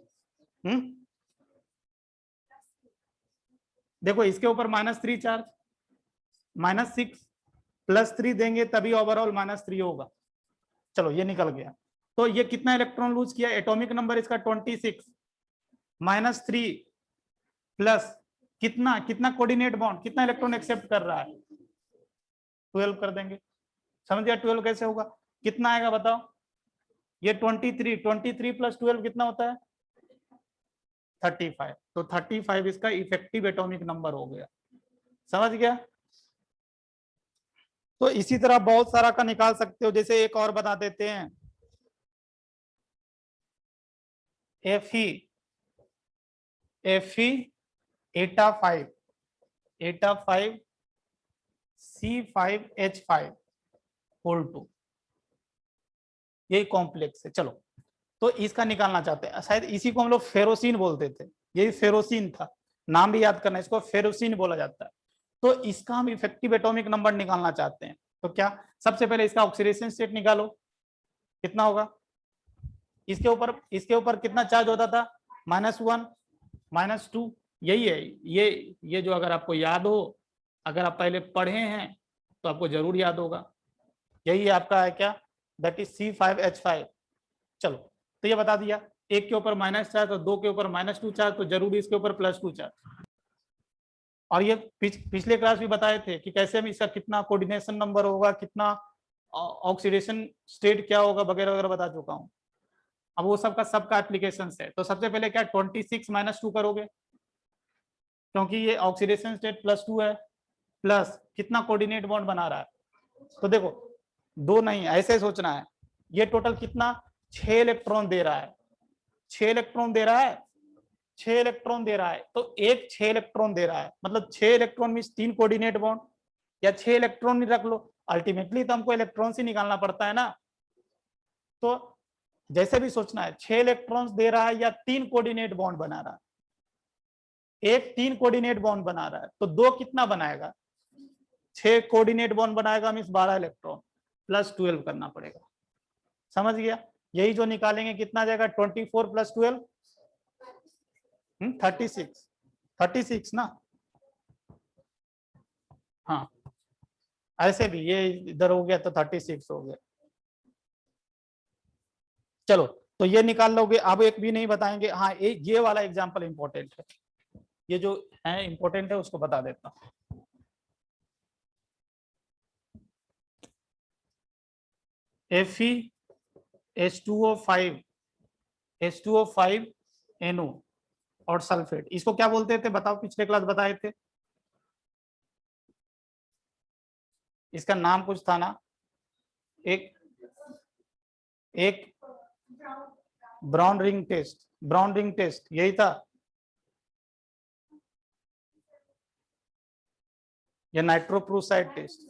देखो इसके ऊपर -3 चार्ज, -6 +3 देंगे तभी ओवरऑल -3 होगा। चलो ये निकल गया। तो ये कितना इलेक्ट्रॉन लूज किया, एटॉमिक नंबर इसका 26, -3 प्लस कितना कितना कोऑर्डिनेट बॉन्ड, कितना इलेक्ट्रॉन एक्सेप्ट कर रहा है, 12 कर देंगे। समझ गया 12 कैसे होगा, कितना आएगा बताओ, ये 23 + 12 कितना होता है 35। तो 35 इसका इफेक्टिव एटॉमिक नंबर हो गया। समझ गया? तो इसी तरह बहुत सारा का निकाल सकते हो। जैसे एक और बता देते हैं, Fe(eta5) C5H5(2) यही कॉम्प्लेक्स है। चलो तो इसका निकालना चाहते हैं, शायद इसी को हम लोग फेरोसिन बोलते थे, यही फेरोसिन था, नाम भी याद करना, इसको फेरोसिन बोला जाता है। तो इसका हम इफेक्टिव एटॉमिक नंबर निकालना चाहते हैं तो क्या, सबसे पहले इसका ऑक्सीडेशन स्टेट निकालो, कितना होगा, इसके ऊपर कितना चार्ज होता था, -1 -2, यही है ये जो अगर आपको याद हो, अगर आप पहले पढ़े हैं तो आपको जरूर याद होगा, यही है आपका है क्या, दैट इज C5H5। चलो तो ये बता दिया, एक के ऊपर माइनस चार्ज और 2 के ऊपर -2 चार्ज, तो जरूरी इसके ऊपर +2 चार्ज। और ये पिछले क्लास भी बताए थे कि कैसे हम इसका कितना कोऑर्डिनेशन नंबर होगा, कितना ऑक्सीडेशन स्टेट क्या होगा, वगैरह वगैरह बता चुका हूँ। अब वो सबका एप्लीकेशन है। तो सबसे पहले क्या 26 - 2 करोगे, क्योंकि ये ऑक्सीडेशन स्टेट +2 है, प्लस कितना कोऑर्डिनेट बॉन्ड बना रहा है, तो देखो 2 नहीं, ऐसे सोचना है, ये टोटल कितना 6 इलेक्ट्रॉन दे रहा है, 6 इलेक्ट्रॉन दे रहा है, 6 इलेक्ट्रॉन दे रहा है, तो एक 6 इलेक्ट्रॉन दे रहा है, मतलब 6 इलेक्ट्रॉन मींस 3 कोऑर्डिनेट बॉन्ड, या 6 इलेक्ट्रॉन ही रख लो, अल्टीमेटली तो हमको इलेक्ट्रॉन ही निकालना पड़ता है ना। तो जैसे भी सोचना है, 6 इलेक्ट्रॉन्स दे रहा है या 3 कोऑर्डिनेट बॉन्ड बना रहा है, एक 3 कोऑर्डिनेट बॉन्ड बना रहा है, तो 2 कितना बनाएगा, 6 कोऑर्डिनेट बॉन्ड बनाएगा मींस 12 इलेक्ट्रॉन, +12 करना पड़ेगा। समझ गया? यही जो निकालेंगे कितना आ जाएगा, 24 + 12 36 ना। हाँ ऐसे भी ये इधर हो गया तो 36 हो गया। चलो तो ये निकाल लोगे। अब एक भी नहीं बताएंगे। हाँ ये वाला एग्जांपल इंपॉर्टेंट है, ये जो है इंपॉर्टेंट है उसको बता देता हूं। FeH2O5 H2O5NO और सल्फेट, इसको क्या बोलते थे बताओ, पिछले क्लास बताए थे। इसका नाम कुछ था ना, एक ब्राउन रिंग टेस्ट यही था, या नाइट्रोप्रूसाइड टेस्ट।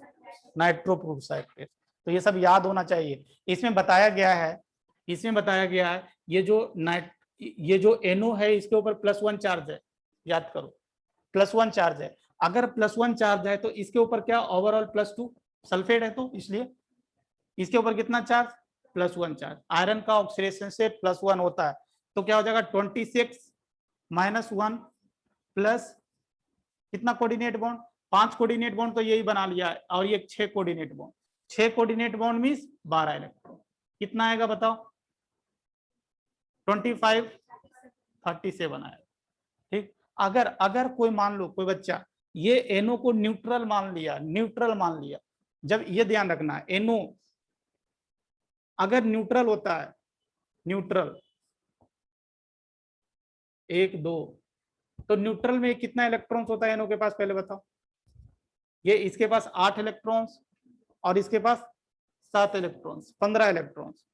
तो ये सब याद होना चाहिए। इसमें बताया गया है ये जो NO है इसके ऊपर +1 चार्ज है, याद करो +1 चार्ज है। अगर +1 चार्ज है तो इसके ऊपर क्या ओवरऑल +2 सल्फेट है, तो इसलिए इसके ऊपर कितना चार्ज +1 चार्ज। आयरन का ऑक्सीडेशन स्टेट +1 होता है, तो क्या हो जाएगा 26 - 1 प्लस कितना कोऑर्डिनेट बॉन्ड, 5 कोऑर्डिनेट बॉन्ड तो यही बना लिया है, और ये 6 coordinate bond, 6 coordinate bond means 12 electron. कितना आएगा बताओ, 25 37 आएगा। ठीक, अगर कोई मान लो कोई बच्चा ये NO को न्यूट्रल मान लिया, जब ये ध्यान रखना है NO अगर न्यूट्रल होता है, न्यूट्रल 1 2, तो न्यूट्रल में कितना इलेक्ट्रॉन्स होता है NO के पास, पहले बताओ। ये इसके पास 8 इलेक्ट्रॉन्स और इसके पास 7 इलेक्ट्रॉन्स, 15 इलेक्ट्रॉन्स।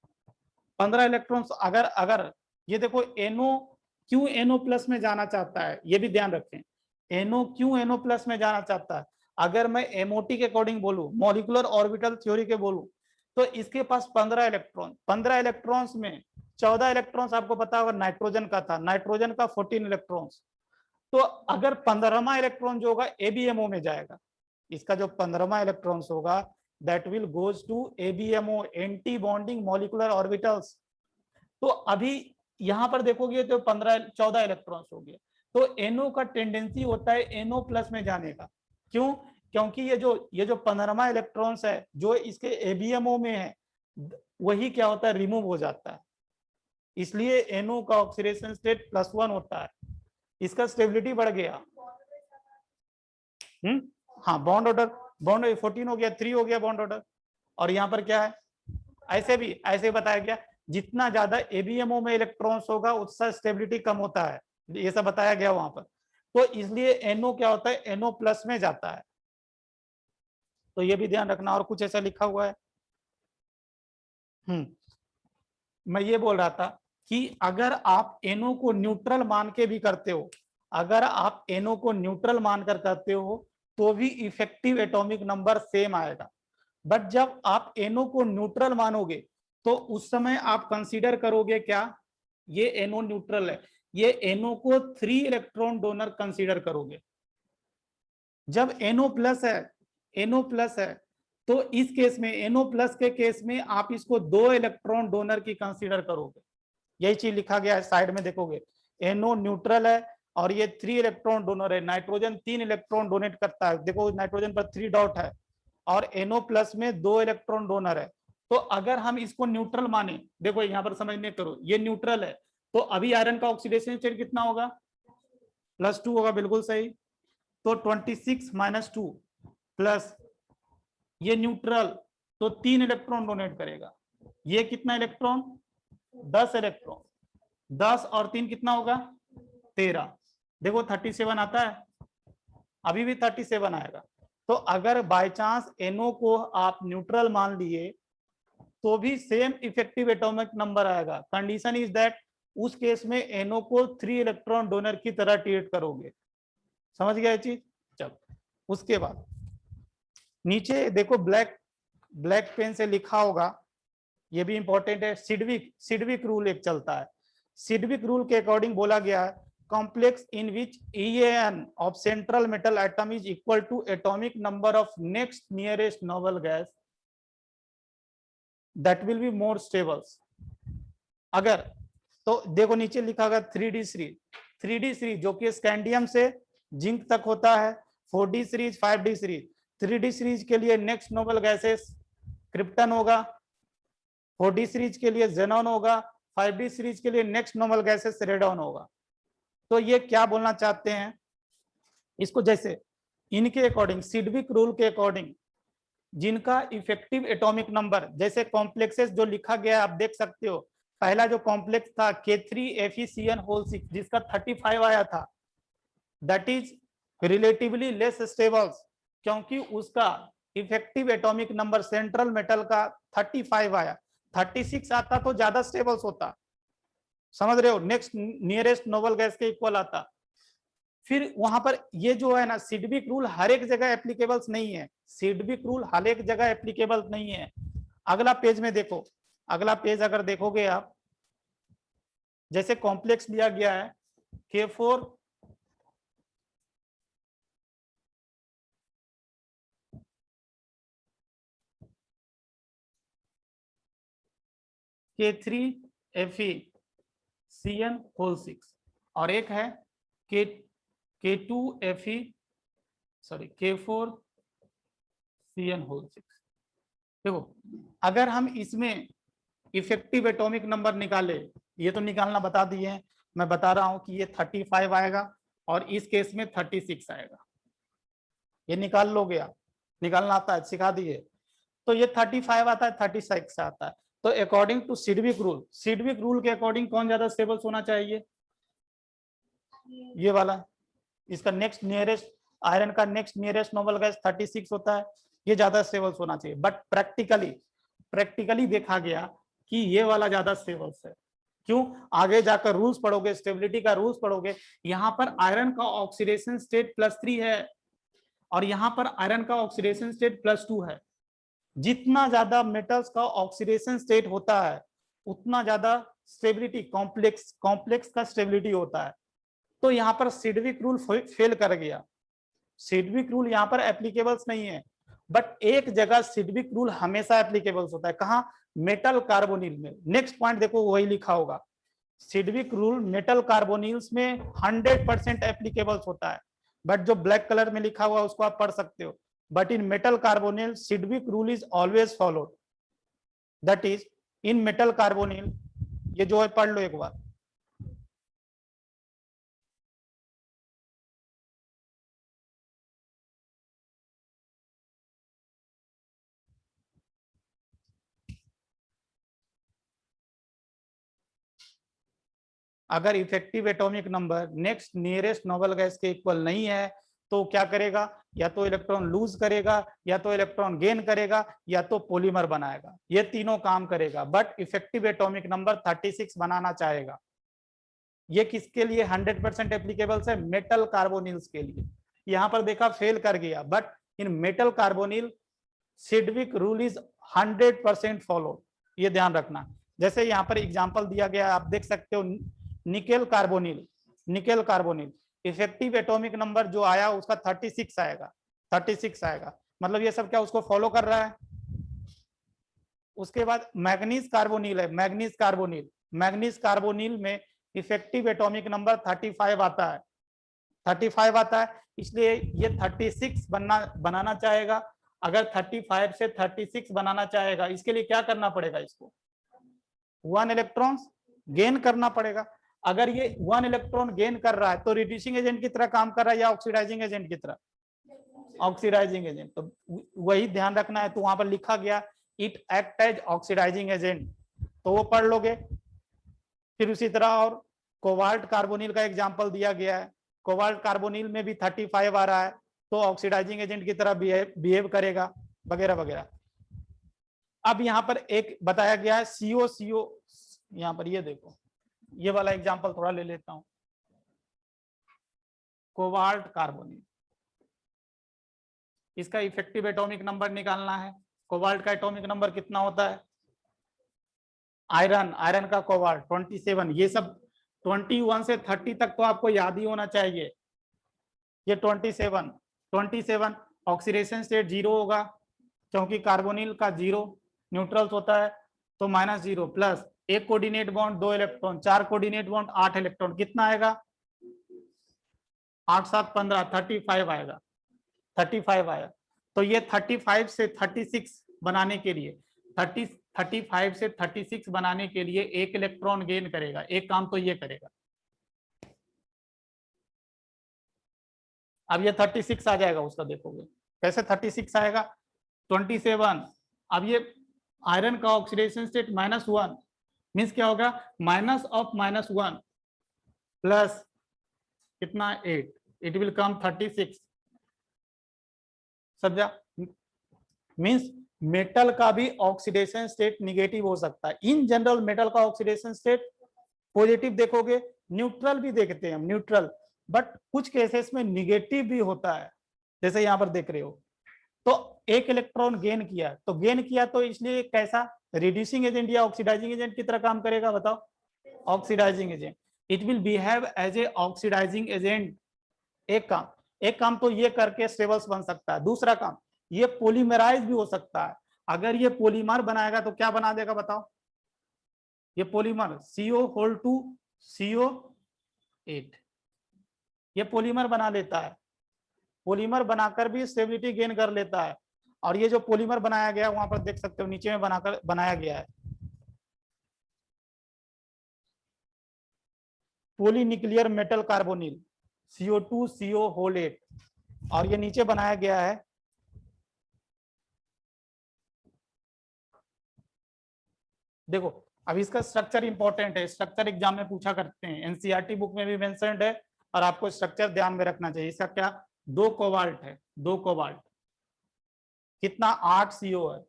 अगर ये देखो NO क्यों NO+ में जाना चाहता है, ये भी ध्यान रखें। NO क्यों NO+ में जाना चाहता है, अगर मैं MOT के अकॉर्डिंग बोलूं, मॉलिक्यूलर ऑर्बिटल थ्योरी के बोलूं, तो इसके पास 15 इलेक्ट्रॉन्स में 14 इलेक्ट्रॉन्स आपको पता होगा नाइट्रोजन का था, नाइट्रोजन का 14 इलेक्ट्रॉन्स। तो अगर 15वां इलेक्ट्रॉन जो होगा ABMO में जाएगा, इसका जो 15वां इलेक्ट्रॉन्स होगा that will goes to ABMO, anti bonding molecular orbitals. तो अभी यहां पर देखोगे तो 14 इलेक्ट्रॉन्स हो गए, तो NO का टेंडेंसी होता है NO+ में जाने का। क्यों, क्योंकि ये जो 15वां इलेक्ट्रॉन्स है जो इसके ABMO में है, वही क्या होता है रिमूव हो जाता है, इसलिए NO का ऑक्सीडेशन स्टेट +1 होता है, इसका स्टेबिलिटी बढ़ गया। हाँ बॉन्ड ऑर्डर 14 हो गया, 3 हो गया बॉन्ड ऑर्डर। और यहाँ पर क्या है, ऐसे बताया गया जितना ज्यादा ABMO में इलेक्ट्रॉन्स होगा उसका स्टेबिलिटी कम होता है, ये सब बताया गया वहां पर। तो इसलिए NO क्या होता है NO+ में जाता है, तो ये भी ध्यान रखना। और कुछ ऐसा लिखा हुआ है, मैं ये बोल रहा था कि अगर आप NO को न्यूट्रल मान के भी करते हो, अगर आप NO को न्यूट्रल मानकर करते हो तो भी इफेक्टिव एटॉमिक नंबर सेम आएगा। बट जब आप NO को न्यूट्रल मानोगे तो उस समय आप कंसीडर करोगे क्या, ये NO न्यूट्रल है, ये NO को 3 इलेक्ट्रॉन डोनर कंसीडर करोगे। जब NO+ है तो इस केस में NO+ के केस में आप इसको 2 इलेक्ट्रॉन डोनर की कंसीडर करोगे। यही चीज लिखा गया है, साइड में देखोगे NO न्यूट्रल है और ये 3 इलेक्ट्रॉन डोनर है। नाइट्रोजन 3 इलेक्ट्रॉन डोनेट करता है, देखो नाइट्रोजन पर 3 डॉट है, और NO+ में 2 इलेक्ट्रॉन डोनर है। तो अगर हम इसको न्यूट्रल माने, देखो यहाँ पर समझने करो, ये न्यूट्रल है, तो अभी आयरन का ऑक्सीडेशन स्टेट कितना होगा +2 होगा, बिल्कुल सही। तो 26 - 2 प्लस ये न्यूट्रल, तो 3 इलेक्ट्रॉन डोनेट करेगा। ये कितना इलेक्ट्रॉन 10 इलेक्ट्रॉन, 10 और 3 कितना होगा 13। देखो 37 आता है, अभी भी 37 आएगा। तो अगर बाय चांस NO को आप न्यूट्रल मान लिए तो भी सेम इफेक्टिव एटॉमिक नंबर आएगा। कंडीशन इज दैट उस केस में NO को 3 इलेक्ट्रॉन डोनर की तरह ट्रीट करोगे। समझ गया चीज। चलो उसके बाद नीचे देखो ब्लैक पेन से लिखा होगा, ये भी इंपॉर्टेंट है। सिडविक रूल एक चलता है। सिडविक रूल के अकॉर्डिंग बोला गया है complex in which EAN of central metal atom is equal to atomic number of next nearest noble gas that will be more stable। अगर तो देखो नीचे लिखा गया 3D सीरीज जो कि स्कैंडियम से जिंक तक होता है, 4D series, 5D series. 3D series के लिए नेक्स्ट नोबल गैसेस क्रिप्टन होगा, 4D सीरीज के लिए जेनॉन होगा, 5D सीरीज के लिए नेक्स्ट नॉर्मल गैसेस रेडॉन होगा। तो ये क्या बोलना चाहते हैं, इसको जैसे इनके अकॉर्डिंग, सिडविक रूल के अकॉर्डिंग, जिनका इफेक्टिव एटॉमिक नंबर, जैसे कॉम्प्लेक्सेस जो लिखा गया है आप देख सकते हो, पहला जो कॉम्प्लेक्स था K3FeCN6 जिसका 35 आया था, that is relatively less stable, क्योंकि उसका effective atomic number central metal का 35 आया, 36 आता तो ज्यादा स्टेबल होता, समझ रहे हो, नेक्स्ट नियरेस्ट नोबल गैस के इक्वल आता। फिर वहां पर ये जो है ना, सिडविक रूल हर एक जगह एप्लीकेबल्स नहीं है, सिडविक रूल हर एक जगह एप्लीकेबल नहीं है। अगला पेज में देखो, अगला पेज अगर देखोगे आप, जैसे कॉम्प्लेक्स लिया गया है K4 K3FeCN6 और एक है K4CN6। देखो अगर हम इसमें इफेक्टिव एटॉमिक नंबर निकाले, ये तो निकालना बता दिए हैं, मैं बता रहा हूं कि ये 35 आएगा और इस केस में 36 आएगा, ये निकाल लोगे आप, निकालना आता है, सिखा दिए। तो ये 35 आता है, 36 आता है। तो according to Sidgwick rule, Sidgwick rule के अकॉर्डिंग कौन ज्यादा स्टेबल होना चाहिए, ये वाला। इसका नेक्स्ट नियरेस्ट, आयरन का नेक्स्ट नियरेस्ट नोबल गैस 36 होता है, ये ज्यादा स्टेबल होना चाहिए। बट प्रैक्टिकली देखा गया कि ये वाला ज्यादा स्टेबल है। क्यों, आगे जाकर रूल्स पढ़ोगे, स्टेबिलिटी का रूल्स पढ़ोगे, यहाँ पर आयरन का ऑक्सीडेशन स्टेट +3 है और यहाँ पर आयरन का ऑक्सीडेशन स्टेट +2 है। जितना ज्यादा मेटल्स का ऑक्सीडेशन स्टेट होता है उतना ज्यादा स्टेबिलिटी, कॉम्प्लेक्स का स्टेबिलिटी होता है। तो यहाँ पर सिडविक रूल फेल कर गया, सिडविक रूल यहाँ पर एप्लीकेबल्स नहीं है। बट एक जगह सिडविक रूल हमेशा एप्लीकेबल्स होता है, कहाँ, मेटल कार्बोनिल में। नेक्स्ट पॉइंट देखो, वही लिखा होगा, सिडविक रूल मेटल कार्बोनिल्स में 100% एप्लीकेबल्स होता है। बट जो ब्लैक कलर में लिखा हुआ उसको आप पढ़ सकते हो, but in metal carbonyl Sidgwick rule is always followed, that is in metal carbonyl, ये जो है पढ़ लो एक बार। अगर effective atomic number next nearest noble gas के इक्वल नहीं है तो क्या करेगा, या तो इलेक्ट्रॉन लूज करेगा, या तो इलेक्ट्रॉन गेन करेगा, या तो पॉलीमर बनाएगा, ये तीनों काम करेगा। बट इफेक्टिव एटॉमिक नंबर 36 बनाना चाहेगा। ये किसके लिए 100% एप्लीकेबल है, मेटल कार्बोनिल्स के लिए। यहां पर देखा फेल कर गया, but in metal carbonyl Sidgwick rule is 100% follow, ये ध्यान रखना। जैसे यहाँ पर एग्जांपल दिया गया, आप देख सकते हो, nickel carbonyl effective atomic number जो आया उसका 36 आएगा, मतलब ये सब क्या उसको फॉलो कर रहा है। उसके बाद मैग्नीज कार्बोनिल है, मैग्नीज कार्बोनिल में इफेक्टिव एटॉमिक नंबर 35 आता है, इसलिए ये 36 बनाना चाहेगा। अगर 35 से 36 बनाना चाहेगा, इसके लिए क्या करना पड़ेगा, इसको 1 इलेक्ट्रॉन गेन करना पड़ेगा। अगर ये 1 इलेक्ट्रॉन गेन कर रहा है तो रिड्यूसिंग एजेंट की तरह काम कर रहा है या ऑक्सीडाइजिंग एजेंट की तरह, ऑक्सीडाइजिंग एजेंट। तो वही ध्यान रखना है। तो वहां पर लिखा गया it act as oxidising agent, तो वो पढ़ लोगे। फिर उसी तरह और कोबाल्ट कार्बोनिल का एग्जांपल दिया गया है, कोबाल्ट कार्बोनिल में भी 35 आ रहा है, तो ऑक्सीडाइजिंग एजेंट की तरह बिहेव करेगा, वगैरह वगैरह। अब यहाँ पर एक बताया गया है CO, यहाँ पर ये देखो, ये वाला एग्जांपल थोड़ा ले लेता हूं। कोबाल्ट कार्बोनिल, इसका इफेक्टिव एटॉमिक नंबर निकालना है। कोबाल्ट का एटॉमिक नंबर कितना होता है, आयरन का कोबाल्ट 27, ये सब 21 से 30 तक तो आपको याद ही होना चाहिए। ये 27 ऑक्सीडेशन स्टेट 0 होगा, क्योंकि कार्बोनिल का 0 न्यूट्रल्स होता है, तो -0 plus 1 coordinate bond 2 electron, 4 coordinate bond 8 electron, कितना आएगा 8 7 15 35 आएगा। तो ये 35 से 36 बनाने के लिए 35 से 36 बनाने के लिए एक इलेक्ट्रॉन गेन करेगा। एक काम तो ये करेगा। अब ये 36 आ जाएगा उसका, देखोगे कैसे 36 आएगा। 27, अब ये आयरन का ऑक्सीडेशन स्टेट -1 मीन्स क्या होगा, माइनस ऑफ -1 प्लस कितना 8, इट विल कम 36। समझा? मीन्स मेटल का भी ऑक्सीडेशन स्टेट निगेटिव हो सकता है। इन जनरल मेटल का ऑक्सीडेशन स्टेट पॉजिटिव देखोगे, न्यूट्रल भी देखते हैं हम, न्यूट्रल, बट कुछ केसेस में निगेटिव भी होता है, जैसे यहां पर देख रहे हो। तो एक इलेक्ट्रॉन गेन किया, तो गेन किया तो इसलिए कैसा रिड्यूसिंग एजेंट या ऑक्सीडाइजिंग एजेंट की तरह काम करेगा, बताओ? Oxidising agent, it will behave as a oxidising agent. एक काम तो ये करके स्टेबल्स बन सकता है। दूसरा काम, ये पॉलीमराइज भी हो सकता है। अगर ये पॉलीमर बनाएगा तो क्या बना देगा, बताओ? ये पॉलीमर CO2 CO8 ये पॉलीमर बना लेता है। पॉलीमर बनाकर भी स्टेबिलिटी गेन कर लेता है। और ये जो पॉलीमर बनाया गया वहां पर देख सकते हो, नीचे में बनाया गया है polynuclear metal carbonyl CO2 CO8, और ये नीचे बनाया गया है देखो। अब इसका स्ट्रक्चर इंपॉर्टेंट है, स्ट्रक्चर एग्जाम में पूछा करते हैं, एनसीईआरटी बुक में भी मेंशन्ड है, और आपको स्ट्रक्चर ध्यान में रखना चाहिए। इसका क्या, 2 कोबाल्ट है, 2 कोबाल्ट, कितना 8 CO है।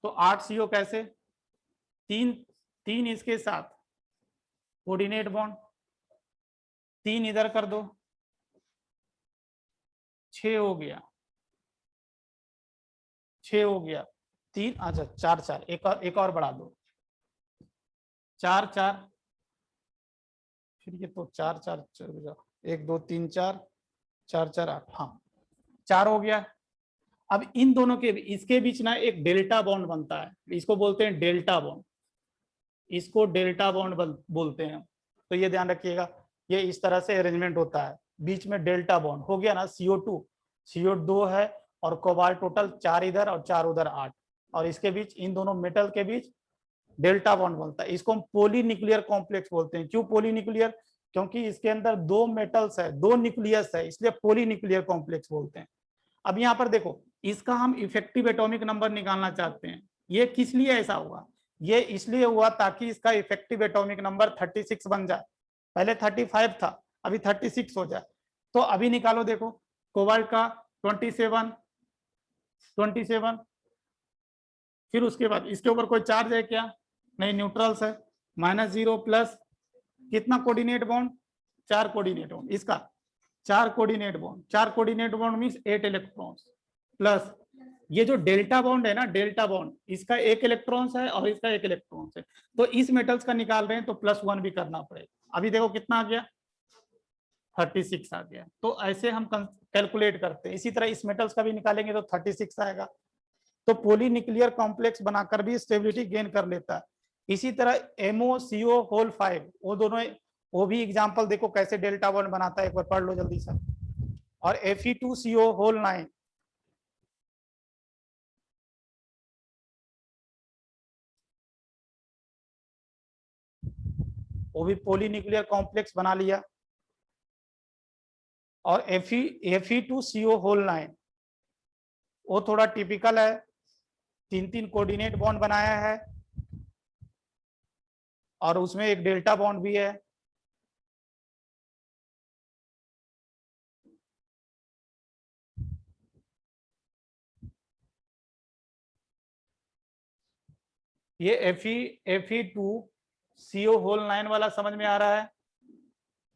तो 8 CO कैसे, तीन इसके साथ कोऑर्डिनेट बॉन्ड, 3 इधर कर दो, 6 हो गया, 6 हो गया, 3, अच्छा 4 4, एक और बढ़ा दो, 4 4, फिर ये तो 4 4 1 2 3 4 4 4 8, हाँ 4 हो गया। अब इन दोनों के इसके बीच ना एक डेल्टा बॉन्ड बनता है, इसको बोलते हैं डेल्टा बॉन्ड, इसको डेल्टा बॉन्ड बोलते हैं। तो ये ध्यान रखिएगा, ये इस तरह से अरेंजमेंट होता है, बीच में डेल्टा बॉन्ड हो गया ना। CO2 है, और कोबाल्ट टोटल 4 इधर और 4 उधर 8, और इसके बीच, इन दोनों मेटल के बीच डेल्टा बॉन्ड बनता है। इसको हम पॉलीन्यूक्लियर कॉम्प्लेक्स बोलते हैं। क्यों पॉलीन्यूक्लियर? क्योंकि इसके अंदर 2 मेटल्स है, 2 न्यूक्लियस है, इसलिए पॉलीन्यूक्लियर कॉम्प्लेक्स बोलते हैं। अब यहाँ पर देखो, इसका हम इफेक्टिव एटॉमिक नंबर निकालना चाहते हैं। ये किस लिए ऐसा हुआ? ये इसलिए हुआ ताकि इसका इफेक्टिव एटॉमिक नंबर 36 बन जाए। पहले 35 था, अभी 36 हो जाए। तो अभी निकालो, देखो कोबाल्ट का 27, फिर उसके बाद इसके ऊपर कोई चार्ज है क्या? नहीं, न्यूट्रल्स है। -0 प्लस कितना कोऑर्डिनेट बॉन्ड? 4 कोऑर्डिनेट बॉन्ड, इसका 4 coordinate bond, 4 coordinate bond means 8 electrons, plus ये जो डेल्टा बॉन्ड है ना, डेल्टा बॉन्ड, इसका 1 इलेक्ट्रॉन्स है और इसका 1 इलेक्ट्रॉन्स है। तो इस मेटल्स का निकाल रहे हैं तो +1 भी करना पड़ेगा। अभी देखो कितना आ गया, 36 आ गया। तो ऐसे हम कैलकुलेट करते हैं। इसी तरह इस मेटल्स का भी निकालेंगे तो 36 आएगा। तो पॉलीन्यूक्लियर कॉम्प्लेक्स बनाकर भी स्टेबिलिटी गेन कर लेता है। इसी तरह MoCO5, वो दोनों, वो भी एग्जांपल देखो कैसे डेल्टा बॉन्ड बनाता है, एक बार पढ़ लो जल्दी से। और Fe2CO9, वो भी पॉलीन्यूक्लियर कॉम्प्लेक्स बना लिया। और Fe2CO9 वो थोड़ा टिपिकल है, 3 कोऑर्डिनेट बॉन्ड बनाया है, और उसमें एक डेल्टा बॉन्ड भी है। ये Fe2CO9 वाला समझ में आ रहा है?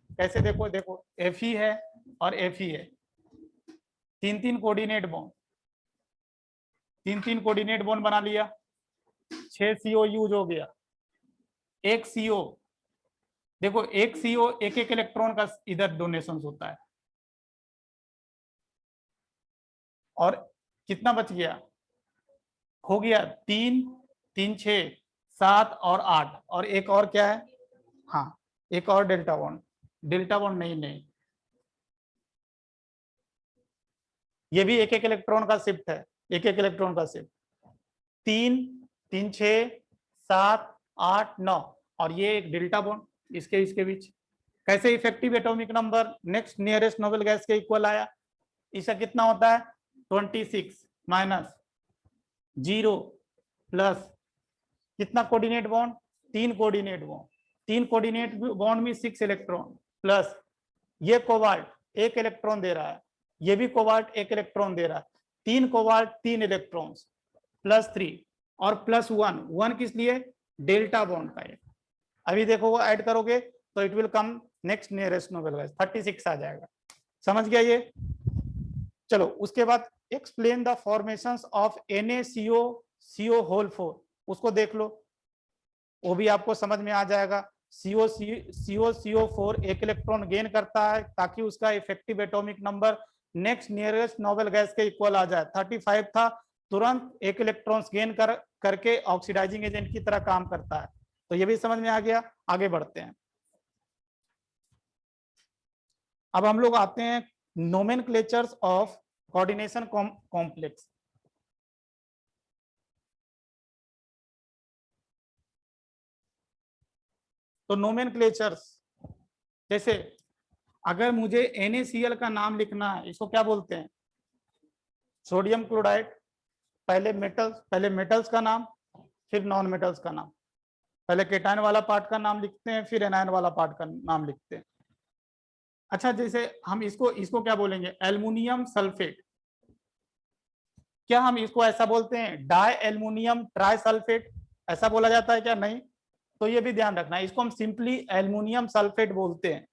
कैसे, देखो Fe है और Fe है, 3 कोऑर्डिनेट बॉन्ड, 3 कोऑर्डिनेट बॉन्ड बना लिया, 6 CO यूज हो गया। एक CO, देखो एक CO एक इलेक्ट्रॉन का इधर डोनेशन होता है। और कितना बच गया, हो गया 3 3 6 7 और 8, और एक और क्या है, हाँ एक और डेल्टा बॉन्ड नहीं, ये भी एक इलेक्ट्रॉन का शिफ्ट है, एक इलेक्ट्रॉन का शिफ्ट। 3 6 7 8 9 और ये एक डेल्टा बॉन्ड इसके बीच। कैसे effective atomic number next nearest noble gas के इक्वल आया, इसका कितना होता है 26 माइनस 0 प्लस कितना coordinate bond 3 coordinate bond, 3 coordinate bond में 6 इलेक्ट्रॉन प्लस ये कोबाल्ट 1 इलेक्ट्रॉन दे रहा है, ये भी कोबाल्ट 1 इलेक्ट्रॉन दे रहा है, 3 कोबाल्ट 3 इलेक्ट्रॉन्स प्लस 3 और प्लस 1 किस लिए डेल्टा बॉन्ड का है। अभी देखो वो ऐड करोगे तो it will come next nearest noble gas 36 आ जाएगा। समझ गया ये। चलो उसके बाद explain the formations of NaCO whole 4, उसको देख लो, वो भी आपको समझ में आ जाएगा। CO4 एक इलेक्ट्रॉन गेन करता है ताकि उसका effective atomic number next nearest noble gas के इक्वल आ जाए। 35 था, तुरंत एक इलेक्ट्रॉन्स गेन करके ऑक्सीडाइजिंग एजेंट की तरह काम करता है। तो ये भी समझ में आ गया। आगे बढ़ते हैं। अब हम लोग आते हैं नोमेनक्लेचर्स ऑफ कोऑर्डिनेशन कॉम्प्लेक्स। तो नोमेनक्लेचर्स, जैसे अगर मुझे NaCl का नाम लिखना है, इसको क्या बोलते हैं सोडियम क्लोराइड। पहले मेटल्स का नाम, फिर नॉन मेटल्स का नाम। पहले केटायन वाला पार्ट का नाम लिखते हैं, फिर एनायन वाला पार्ट का नाम लिखते हैं। अच्छा, जैसे हम इसको क्या बोलेंगे एल्युमिनियम सल्फेट। क्या हम इसको ऐसा बोलते हैं डाई एल्युमिनियम ट्राइसल्फेट, ऐसा बोला जाता है क्या? नहीं। तो ये भी ध्यान रखना है, इसको हम सिंपली एल्युमिनियम सल्फेट बोलते हैं।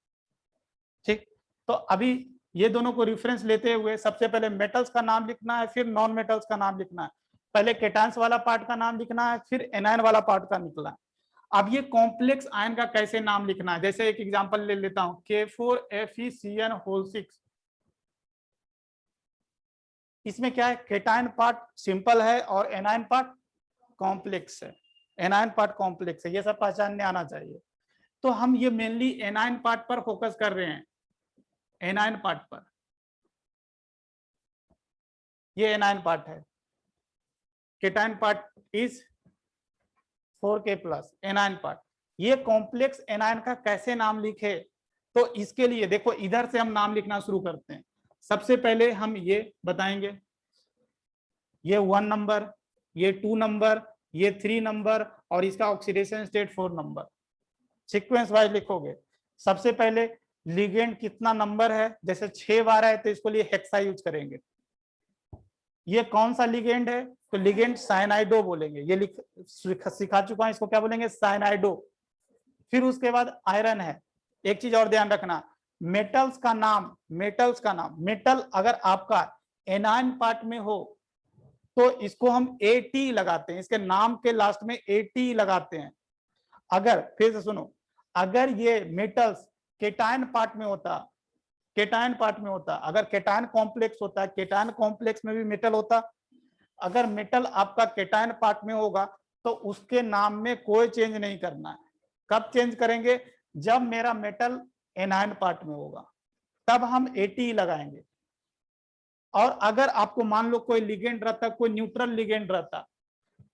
ठीक, तो अभी ये दोनों को रेफरेंस लेते हुए सबसे पहले मेटल्स का नाम लिखना है, फिर नॉन मेटल्स का नाम लिखना है। पहले केटायंस वाला पार्ट का नाम लिखना है, फिर एनायन वाला पार्ट का निकला है। अब ये कॉम्प्लेक्स आयन का कैसे नाम लिखना है, जैसे एक एग्जांपल ले लेता हूं K4FeCN6। इसमें क्या है, केटायन पार्ट सिंपल है और एनायन पार्ट कॉम्प्लेक्स है। एनायन पार्ट कॉम्प्लेक्स है, ये सब पहचानने आना चाहिए। तो हम ये मेनली एनायन पार्ट पर फोकस कर रहे हैं। एनायन पार्ट पर, ये एनायन पार्ट है। Cation part is 4K plus anion part. ये कॉम्प्लेक्स एनायन का कैसे नाम लिखे, तो इसके लिए देखो इधर से हम नाम लिखना शुरू करते हैं। सबसे पहले हम ये बताएंगे, ये 1 नंबर, ये 2 नंबर, ये 3 नंबर और इसका oxidation state 4 number. Sequence wise लिखोगे। सबसे पहले लिगेंड कितना नंबर है, जैसे 6 बार है तो इसको लिए हेक्सा यूज करेंगे। ये कौन सा लिगेंड है, तो लिगेंड साइनाइडो बोलेंगे। ये सिखा चुका हूं, इसको क्या बोलेंगे साइनाइडो। फिर उसके बाद आयरन है। एक चीज और ध्यान रखना, मेटल्स का नाम, मेटल अगर आपका एनायन पार्ट में हो तो इसको हम AT लगाते हैं, इसके नाम के लास्ट में AT लगाते हैं। अगर फिर से सुनो, अगर ये मेटल्स केटायन पार्ट में होता, अगर केटायन कॉम्प्लेक्स होता, केटायन कॉम्प्लेक्स में भी मेटल होता, अगर मेटल आपका केटायन पार्ट में होगा तो उसके नाम में कोई चेंज नहीं करना है। कब चेंज करेंगे, जब मेरा मेटल एनायन पार्ट में होगा तब हम AT लगाएंगे। और अगर आपको मान लो कोई लिगेंड रहता, कोई न्यूट्रल लिगेंड रहता,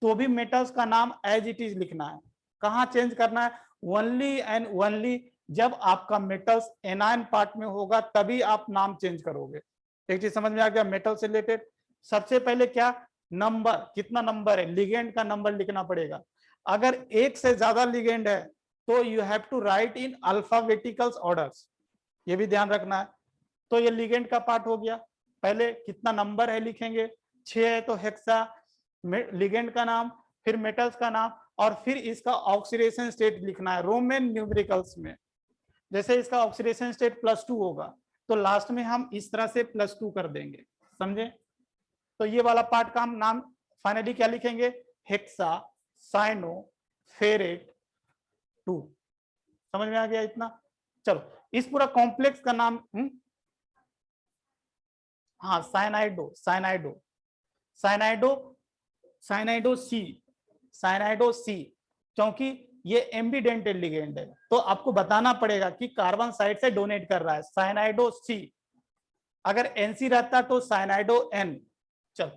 तो भी मेटल्स का नाम एज इट इज लिखना है। कहाँ चेंज करना है, ओनली एंड ओनली जब आपका मेटल्स एनायन पार्ट में होगा तभी आप नाम चेंज करोगे। एक चीज समझ में आ गया मेटल से रिलेटेड। सबसे पहले क्या, नंबर, कितना नंबर है, लिगेंड का नंबर लिखना पड़ेगा। अगर एक से ज्यादा लिगेंड है तो you have to write in alphabetical orders, ये भी ध्यान रखना है। तो ये लिगेंड का पार्ट हो गया। पहले कितना नंबर है लिखेंगे, 6 है तो हेक्सा, लिगेंड का नाम, फिर मेटल्स का नाम और फिर इसका ऑक्सीडेशन स्टेट लिखना है रोमन न्यूमेरिकल्स में। जैसे इसका ऑक्सीडेशन स्टेट +2 होगा तो लास्ट में हम इस तरह से +2 कर देंगे, समझे। तो ये वाला पार्ट का हम नाम फाइनली क्या लिखेंगे, हेक्सा साइनो फेरेट 2। समझ में आ गया इतना। चलो इस पूरा कॉम्प्लेक्स का नाम हाँ साइनाइडो सी, क्योंकि ये एम्बिडेंटेड लिगेंड है तो आपको बताना पड़ेगा कि कार्बन साइड से डोनेट कर रहा है, साइनाइडो सी। अगर NC रहता तो साइनाइडो N। चलो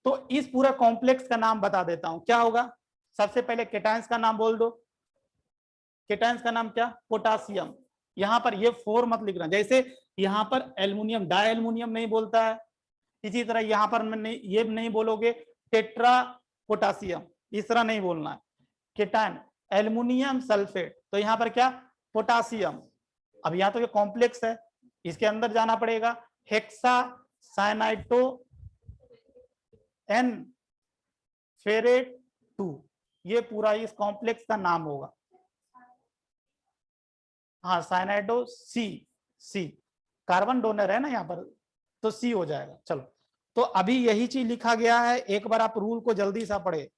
तो इस पूरा कॉम्प्लेक्स का नाम बता देता हूं, क्या होगा। सबसे पहले केटायंस का नाम बोल दो। केटायंस का नाम क्या, पोटासियम। यहां पर ये 4 मत लिखना, जैसे यहां पर एल्युमिनियम डाई एल्युमिनियम नहीं बोलता है, इसी तरह यहां पर नहीं, ये नहीं बोलोगे टेट्रा पोटासियम, इस तरह नहीं बोलना है। केटायन एल्युमिनियम सल्फेट, तो यहां पर क्या, पोटासियम। अब यहां तो ये कॉम्प्लेक्स है, इसके अंदर जाना पड़ेगा, हेक्सा साइनाइटो एन फेरेट 2, ये पूरा इस कॉम्प्लेक्स का नाम होगा। हाँ साइनाइडो सी, सी कार्बन डोनर है ना यहाँ पर, तो सी हो जाएगा। चलो, तो अभी यही चीज लिखा गया है, एक बार आप रूल को जल्दी सा पढ़े।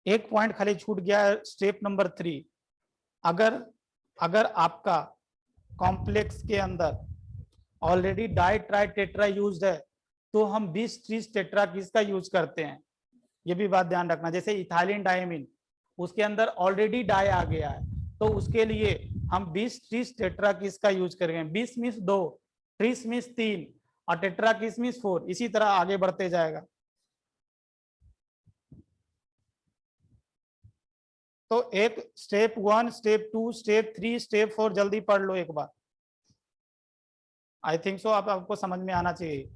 एक पॉइंट खाली छूट गया है, स्टेप नंबर 3। अगर अगर आपका कॉम्प्लेक्स के अंदर already di tri tetra used है, तो हम 20-30 टेट्रा किसका यूज करते हैं, ये भी बात ध्यान रखना। जैसे इथाइलिन डायमीन, उसके अंदर ऑलरेडी डाई आ गया है, तो उसके लिए हम 20-30 टेट्रा किसका यूज करेंगे। 20 मीन्स 2, 30 मीन्स 3 और टेट्रा किस मीन्स 4, इसी तरह आगे बढ़ते जाएगा। तो एक स्टेप 1, स्टेप 2, स्टेप 3, स्टेप 4 जल्दी पढ़ लो एक बार। आई थिंक सो आपको समझ में आना चाहिए।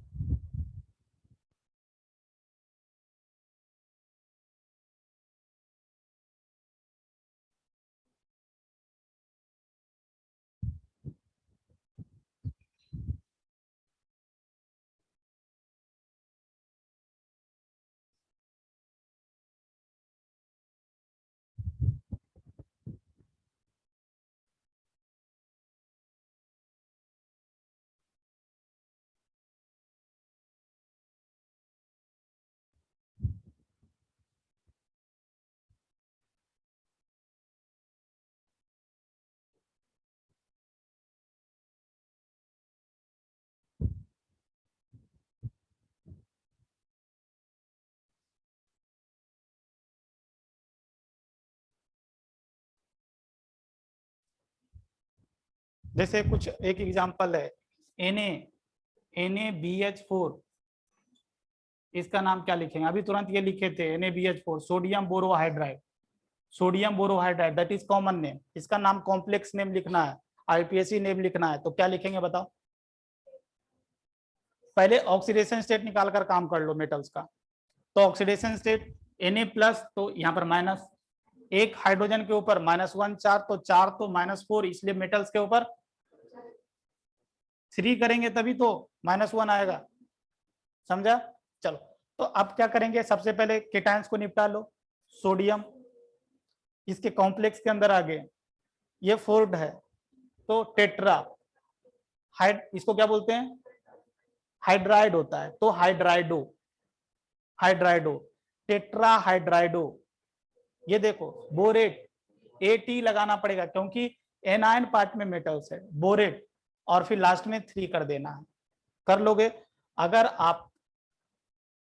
जैसे कुछ एक एग्जांपल है, NaBH4, इसका नाम क्या लिखेंगे, अभी तुरंत ये लिखे थे NaBH4, sodium borohydride. Sodium borohydride that is common name, इसका नाम कॉम्प्लेक्स नेम लिखना है, IPSC नेम लिखना है, तो क्या लिखेंगे बताओ। पहले ऑक्सीडेशन स्टेट निकाल कर काम कर लो मेटल्स का। तो ऑक्सीडेशन स्टेट Na+, तो यहाँ पर माइनस, एक हाइड्रोजन के ऊपर -1 4, तो 4 तो -4, इसलिए मेटल्स के ऊपर 3 करेंगे तभी तो -1 आएगा, समझा। चलो, तो अब क्या करेंगे, सबसे पहले केटायंस को निपटा लो। सोडियम इसके कॉम्प्लेक्स के अंदर आ गए, ये 4 है, तो टेट्रा इसको क्या बोलते हैं, हाइड्राइड होता है, तो हाइड्राइडो, हाइड्राइडो टेट्रा हाइड्राइडो। ये देखो बोरेट, AT लगाना पड़ेगा क्योंकि एनायन पार्ट में मेटल्स है, बोरेट, और फिर लास्ट में 3 कर देना है, कर लोगे।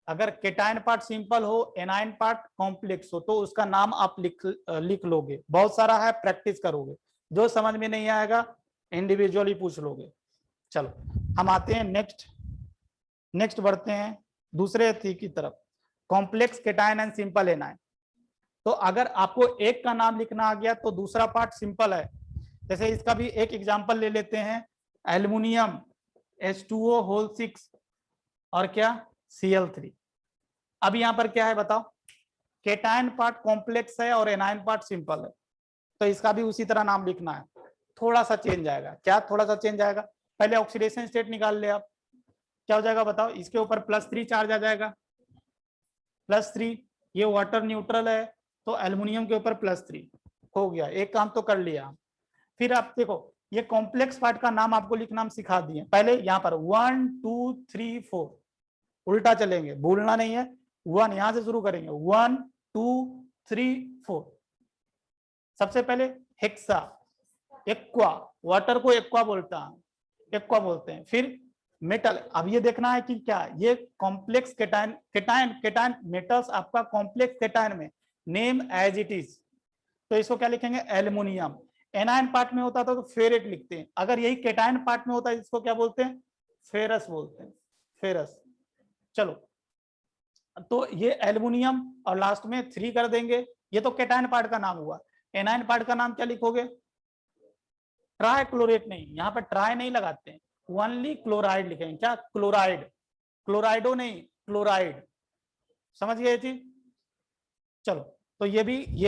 अगर केटायन पार्ट सिंपल हो, एनायन पार्ट कॉम्प्लेक्स हो, तो उसका नाम आप लिख लोगे। बहुत सारा है, प्रैक्टिस करोगे, जो समझ में नहीं आएगा इंडिविजुअली पूछ लोगे। चलो हम आते हैं नेक्स्ट बढ़ते हैं दूसरे थी की तरफ, complex cation and simple anion. तो अगर आपको एक का नाम लिखना आ गया तो दूसरा पार्ट सिंपल है। जैसे इसका भी एक एग्जांपल ले लेते हैं, एल्युमिनियम H2O6 और क्या Cl3। अब यहां पर क्या है बताओ, केटायन पार्ट कॉम्प्लेक्स है और एनायन पार्ट सिंपल है, तो इसका भी उसी तरह नाम लिखना है। थोड़ा सा चेंज आएगा, क्या थोड़ा सा चेंज आएगा, पहले ऑक्सीडेशन स्टेट निकाल ले आप, क्या हो जाएगा बताओ, इसके ऊपर +3 चार्ज आ जाएगा, +3, ये वाटर न्यूट्रल है, तो एल्युमिनियम के ऊपर +3 हो गया, एक काम तो कर लिया। फिर आप देखो, ये कॉम्प्लेक्स पार्ट का नाम आपको लिखना हम सिखा दिए, पहले यहाँ पर 1 2 3 4 उल्टा चलेंगे, भूलना नहीं है, 1 यहां से शुरू करेंगे, 1 2 3 4। सबसे पहले हेक्सा, एक्वा, वाटर को एक्वा बोलता है, एक्वा बोलते हैं, फिर मेटल। अब ये देखना है कि क्या ये complex cation cation cation metals आपका कॉम्प्लेक्स केटायन में नेम एज इट इज, तो इसको क्या लिखेंगे एल्युमिनियम। एनायन पार्ट में होता था तो फेरेट लिखते हैं, अगर यही केटायन पार्ट में होता है इसको क्या बोलते हैं फेरस बोलते हैं, फेरस। चलो तो ये एल्युमिनियम और लास्ट में 3 कर देंगे, ये तो केटायन पार्ट का नाम हुआ। एनायन पार्ट का नाम क्या लिखोगे ट्राई क्लोरेट, नहीं यहाँ पर ट्राई नहीं लगाते हैं, ओनली क्लोराइड लिखेंगे। क्या क्लोराइड, क्लोराइडो नहीं क्लोराइड, समझ गए चीज। चलो तो ये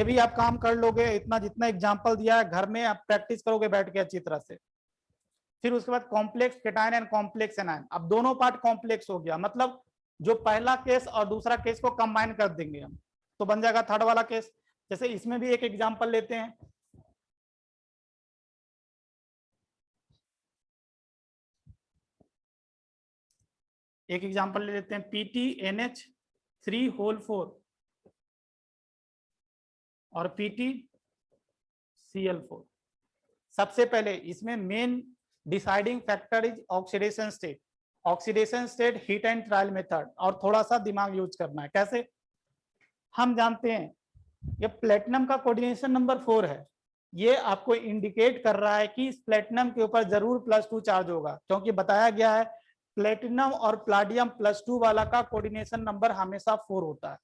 भी आप काम कर लोगे, इतना जितना एग्जांपल दिया है घर में आप प्रैक्टिस करोगे बैठ के अच्छी तरह से। फिर उसके बाद complex cation and complex anion, अब दोनों पार्ट कॉम्प्लेक्स हो गया, मतलब जो पहला केस और दूसरा केस को कंबाइन कर देंगे हम, तो बन जाएगा थर्ड वाला केस। जैसे इसमें भी एक एग्जांपल लेते हैं, एक एग्जांपल ले लेते हैं PTNH3 और PTCl4। सबसे पहले इसमें main deciding factor is oxidation state, oxidation state heat and trial method, और थोड़ा सा दिमाग यूज करना है। कैसे, हम जानते हैं ये प्लेटिनम का कोऑर्डिनेशन नंबर 4 है, ये आपको इंडिकेट कर रहा है कि इस प्लेटिनम के ऊपर जरूर +2 चार्ज होगा, क्योंकि बताया गया है प्लेटिनम और प्लाडियम +2 वाला का कोऑर्डिनेशन नंबर हमेशा 4 होता है,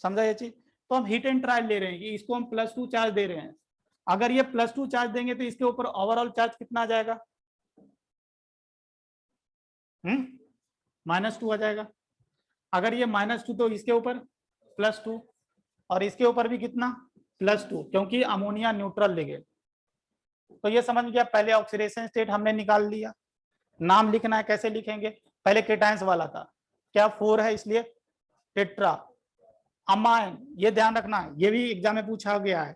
समझा ये चीज। तो हम हीट एंड ट्रायल ले रहे हैं कि इसको हम +2 चार्ज दे रहे हैं, अगर ये +2 चार्ज देंगे तो इसके ऊपर ओवरऑल चार्ज कितना आ जाएगा, -2 आ जाएगा। अगर ये -2 तो इसके ऊपर +2, और इसके ऊपर भी कितना +2, क्योंकि अमोनिया न्यूट्रल लिगेंड। तो ये समझ गया, पहले ऑक्सीडेशन स्टेट हमने निकाल लिया। नाम लिखना है, कैसे लिखेंगे, पहले केटायंस वाला था, क्या 4 है इसलिए टेट्रा। अमाइन, ये ध्यान रखना है, ये भी एग्जाम में पूछा गया है,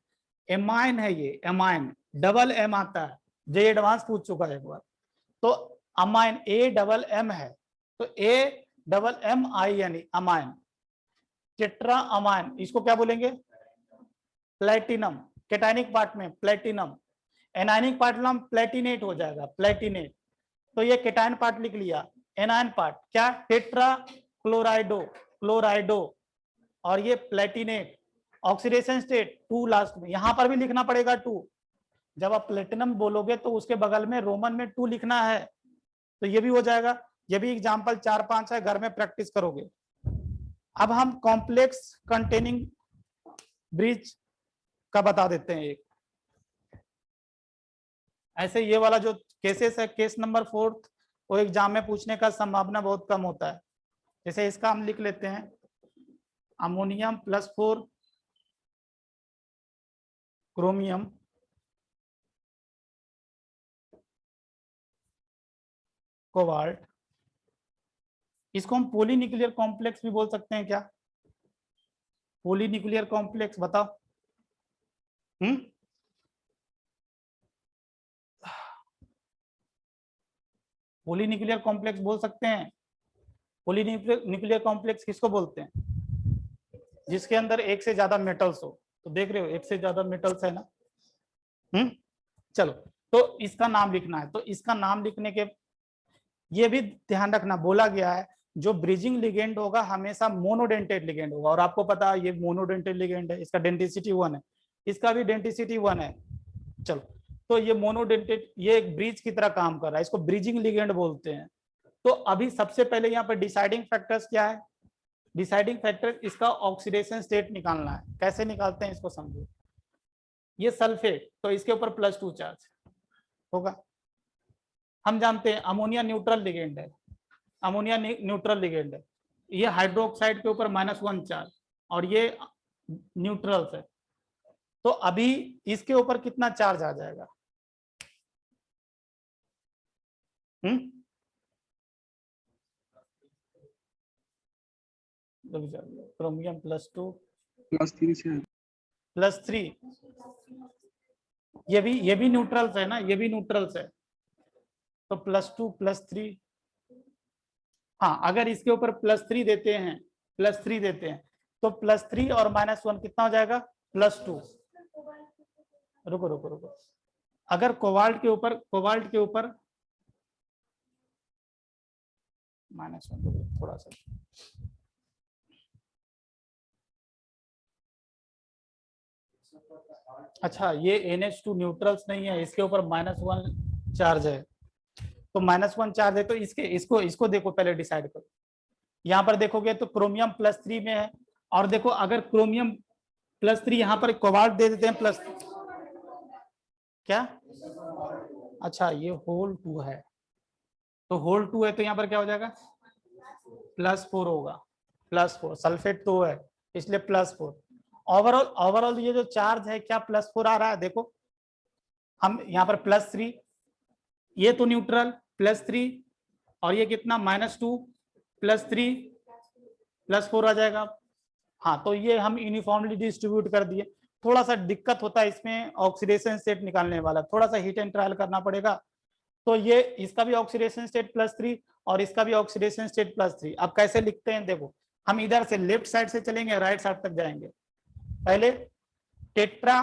एमाइन है ये, एमाइन डबल एम आता है, जे एडवांस पूछ चुका है एक बार। तो अमाइन AMM है, तो AMMIN अमाइन। टेट्रा अमाइन, इसको क्या बोलेंगे प्लेटिनम, केटायनिक पार्ट में प्लेटिनम, एनायनिक पार्ट में प्लेटिनेट हो जाएगा प्लेटिनेट। तो ये केटायन पार्ट लिख लिया, एनायन पार्ट क्या टेट्रा क्लोराइडो, क्लोराइडो, और ये प्लेटिनेट। ऑक्सीडेशन स्टेट 2 लास्ट में, यहां पर भी लिखना पड़ेगा 2, जब आप प्लेटिनम बोलोगे तो उसके बगल में रोमन में 2 लिखना है, तो ये भी हो जाएगा। ये भी एग्जांपल 4-5 है, घर में प्रैक्टिस करोगे। अब हम कॉम्प्लेक्स कंटेनिंग ब्रिज का बता देते हैं एक, ऐसे ये वाला जो केसेस है केस नंबर 4, वो एग्जाम में पूछने का संभावना बहुत कम होता है। जैसे इसका हम लिख लेते हैं अमोनियम +4 क्रोमियम कोबाल्ट, इसको हम पॉलीन्यूक्लियर कॉम्प्लेक्स भी बोल सकते हैं क्या, पॉलीन्यूक्लियर कॉम्प्लेक्स बताओ। पॉलीन्यूक्लियर कॉम्प्लेक्स बोल सकते हैं। पॉलीन्यूक्लियर कॉम्प्लेक्स किसको बोलते हैं, जिसके अंदर एक से ज्यादा मेटल्स हो, तो देख रहे हो एक से ज्यादा मेटल्स है ना। चलो तो इसका नाम लिखना है, तो इसका नाम लिखने के ये भी ध्यान रखना, बोला गया है जो ब्रिजिंग लिगेंड होगा हमेशा मोनोडेंटेट लिगेंड होगा, और आपको पता है ये मोनोडेंटेट लिगेंड है, इसका डेंसिटी 1 है, इसका भी डेंसिटी 1 है। चलो तो ये मोनोडेंटेट, ये एक ब्रिज की तरह काम कर रहा है, इसको ब्रिजिंग लिगेंड बोलते हैं। तो अभी सबसे पहले यहाँ पर डिसाइडिंग फैक्टर्स क्या है, डिसाइडिंग फैक्टर इसका ऑक्सीडेशन स्टेट निकालना है। कैसे निकालते हैं इसको समझो, ये सल्फेट, तो इसके ऊपर +2 चार्ज होगा। हम जानते हैं अमोनिया न्यूट्रल लिगेंड है, अमोनिया न्यूट्रल लिगेंड है, ये हाइड्रोक्साइड के ऊपर -1 चार्ज, और ये न्यूट्रल्स है। तो अभी इसके ऊपर कितना चार्ज आ जाएगा, क्रोमियम +2 +3, ये भी न्यूट्रल्स है ना, ये भी न्यूट्रल्स है, तो +2 +3। हाँ अगर इसके ऊपर +3 देते हैं, +3 देते हैं, तो +3 और -1 कितना हो जाएगा +2। रुको रुको रुको, अगर कोबाल्ट के ऊपर -1 थोड़ा सा। अच्छा, ये NH2 न्यूट्रल्स नहीं है, इसके ऊपर -1 चार्ज है, तो -1 चार्ज है तो इसको देखो, पहले डिसाइड करो। यहाँ पर देखोगे तो क्रोमियम +3 में है, और देखो अगर क्रोमियम +3 यहाँ पर कोबाल्ट दे देते हैं प्लस, क्या? अच्छा, ये होल 2 है, तो होल 2 है तो यहाँ पर क्या हो जाएगा, +4 होगा, +4। सल्फेट तो है इसलिए +4। ओवरऑल ये जो चार्ज है क्या +4 आ रहा है, देखो हम यहाँ पर +3, ये तो न्यूट्रल +3, और ये कितना -2 +3 +4 आ जाएगा। हाँ, तो ये हम यूनिफॉर्मली डिस्ट्रीब्यूट कर दिए। थोड़ा सा दिक्कत होता है इसमें ऑक्सीडेशन स्टेट निकालने वाला, थोड़ा सा हीट एंड ट्रायल करना पड़ेगा। तो ये इसका भी ऑक्सीडेशन स्टेट +3 और इसका भी ऑक्सीडेशन स्टेट +3। अब कैसे लिखते हैं, देखो हम इधर से लेफ्ट साइड से चलेंगे, राइट साइड तक जाएंगे। पहले टेट्रा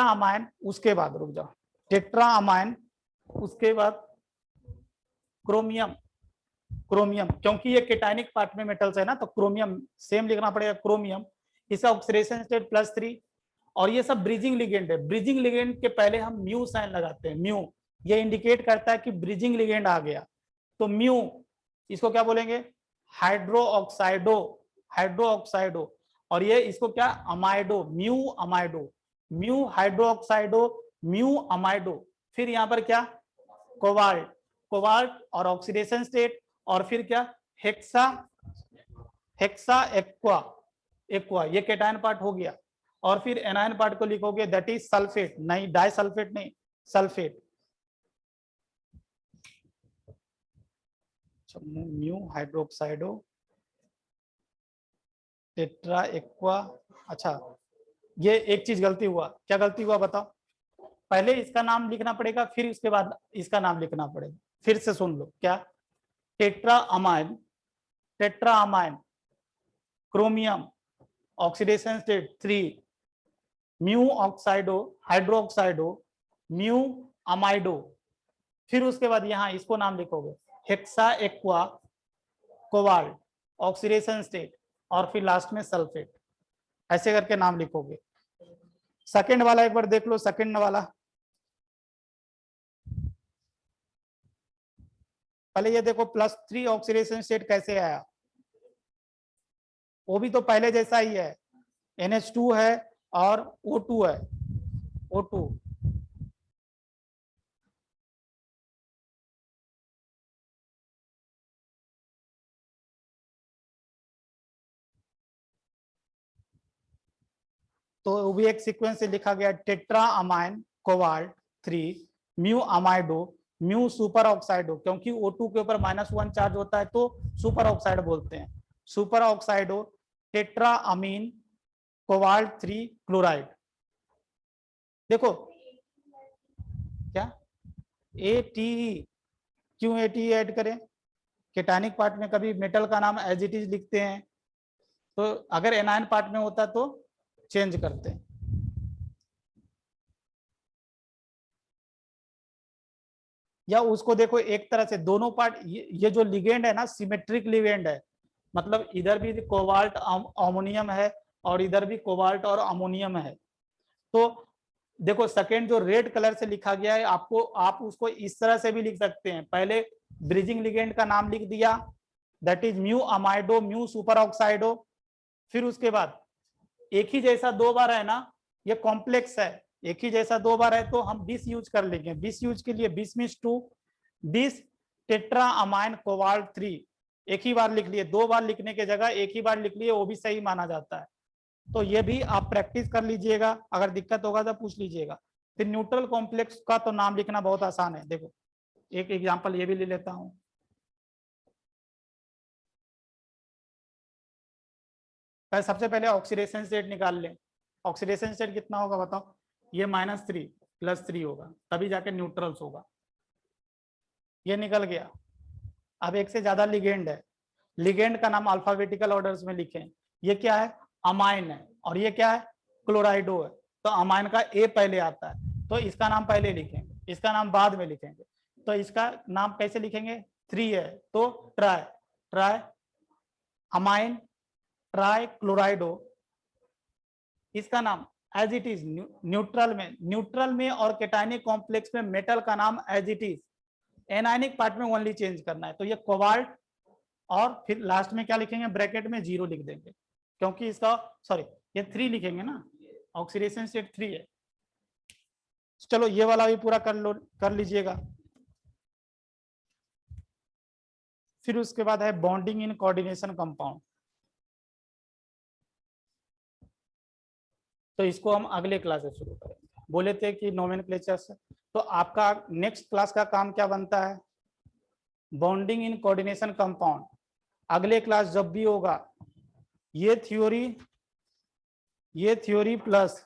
अमाइन, उसके बाद रुक जाओ, टेट्रा अमाइन, उसके बाद क्रोमियम, क्योंकि ये केटायनिक पार्ट में मेटल्स है ना, तो क्रोमियम सेम लिखना पड़ेगा, क्रोमियम। इसका ऑक्सीडेशन स्टेट +3, और ये सब ब्रिजिंग लिगेंड है। ब्रिजिंग लिगेंड के पहले हम म्यू साइन लगाते हैं, म्यू ये इंडिकेट करता है कि ब्रिजिंग लिगेंड आ गया, तो म्यू इसको क्या बोलेंगे, हाइड्रो ऑक्साइडो, और ये इसको क्या, amido, mu hydroxido, mu amido. फिर यहाँ पर क्या, कोबाल्ट और ऑक्सीडेशन स्टेट, और फिर क्या, हेक्सा एक्वा, ये केटायन पार्ट हो गया। और फिर एनायन पार्ट को लिखोगे, दैट इज सल्फेट, नहीं डाइसल्फेट नहीं, sulphate. Mu hydroxido, tetra aqua. अच्छा, ये एक चीज गलती हुआ, क्या गलती हुआ बताओ, पहले इसका नाम लिखना पड़ेगा, फिर उसके बाद इसका नाम लिखना पड़ेगा। फिर से सुन लो, क्या, tetra amine, chromium, oxidation state 3, mu oxido, hydroxido, mu amido. फिर उसके बाद यहाँ इसको नाम लिखोगे, hexa aqua, cobalt, oxidation state, और फिर लास्ट में सल्फेट। ऐसे करके नाम लिखोगे। सेकंड वाला एक बार देख लो, सेकंड वाला पहले ये देखो, +3 ऑक्सीडेशन स्टेट कैसे आया, वो भी तो पहले जैसा ही है, NH2 है और O2 है, O2। तो वो भी एक सीक्वेंस से लिखा गया, tetra amine cobalt 3, mu amido, mu superoxido, क्योंकि O2 के ऊपर -1 चार्ज होता है तो सुपर ऑक्साइड बोलते हैं, super ऑक्साइडो, tetra amine cobalt 3 chloride. देखो क्या, ATE, क्यों ATE ऐड करें, केटानिक पार्ट में कभी मेटल का नाम एज इट इज लिखते हैं, तो अगर एनायन पार्ट में होता तो चेंज करते हैं। या उसको देखो एक तरह से दोनों पार्ट, ये जो लिगेंड है ना, सिमेट्रिक लिगेंड है, मतलब इधर भी कोबाल्ट अमोनियम है और इधर भी कोबाल्ट और अमोनियम है। तो देखो सेकेंड जो रेड कलर से लिखा गया है, आप उसको इस तरह से भी लिख सकते हैं, पहले ब्रिजिंग लिगेंड का नाम लिख दिया, that is mu amido, mu superoxido. फिर उसके बाद एक ही जैसा 2 बार है ना, ये कॉम्प्लेक्स है, एक ही जैसा 2 बार है तो हम 20 यूज कर लेंगे। 20 यूज के लिए 20 मीन्स 2, 20 टेट्रा अमाइन कोबाल्ट 3, एक ही बार लिख लिए, 2 बार लिखने के जगह एक ही बार लिख लिए, वो भी सही माना जाता है। तो ये भी आप प्रैक्टिस कर लीजिएगा, अगर दिक्कत होगा तो पूछ लीजिएगा। फिर न्यूट्रल कॉम्प्लेक्स का तो नाम लिखना बहुत आसान है। देखो एक एग्जांपल ये भी ले लेता हूं, सबसे पहले ऑक्सीडेशन स्टेट निकाल लें। ऑक्सीडेशन स्टेट कितना होगा बताओ, ये -3 +3 होगा, तभी जाके न्यूट्रल्स होगा। ये निकल गया। अब एक से ज्यादा लिगेंड है, लिगेंड का नाम अल्फाबेटिकल ऑर्डर्स में लिखें। ये क्या है, अमाइन है, और ये क्या है, क्लोराइडो है। तो अमाइन का A पहले आता है, तो इसका नाम पहले लिखेंगे, इसका नाम बाद में लिखेंगे। तो इसका नाम कैसे लिखेंगे, 3 है तो ट्राई अमाइन ट्राई क्लोराइडो, इसका नाम एज इट इज। न्यूट्रल में और कैटायनिक कॉम्प्लेक्स में मेटल का नाम as it is, anionic part में ओनली चेंज करना है। तो ये कोबाल्ट, और फिर लास्ट में क्या लिखेंगे, ब्रैकेट में 0 लिख देंगे, क्योंकि इसका सॉरी ये 3 लिखेंगे ना, ऑक्सीडेशन स्टेट 3 है। चलो ये वाला भी पूरा कर लीजिएगा। फिर उसके बाद है बॉन्डिंग इन कोऑर्डिनेशन कंपाउंड, तो इसको हम अगले क्लास से शुरू करेंगे। बोले थे कि नोमेनक्लेचर से, तो आपका नेक्स्ट क्लास का काम क्या बनता है, बॉन्डिंग इन कोऑर्डिनेशन कंपाउंड। अगले क्लास जब भी होगा, ये theory plus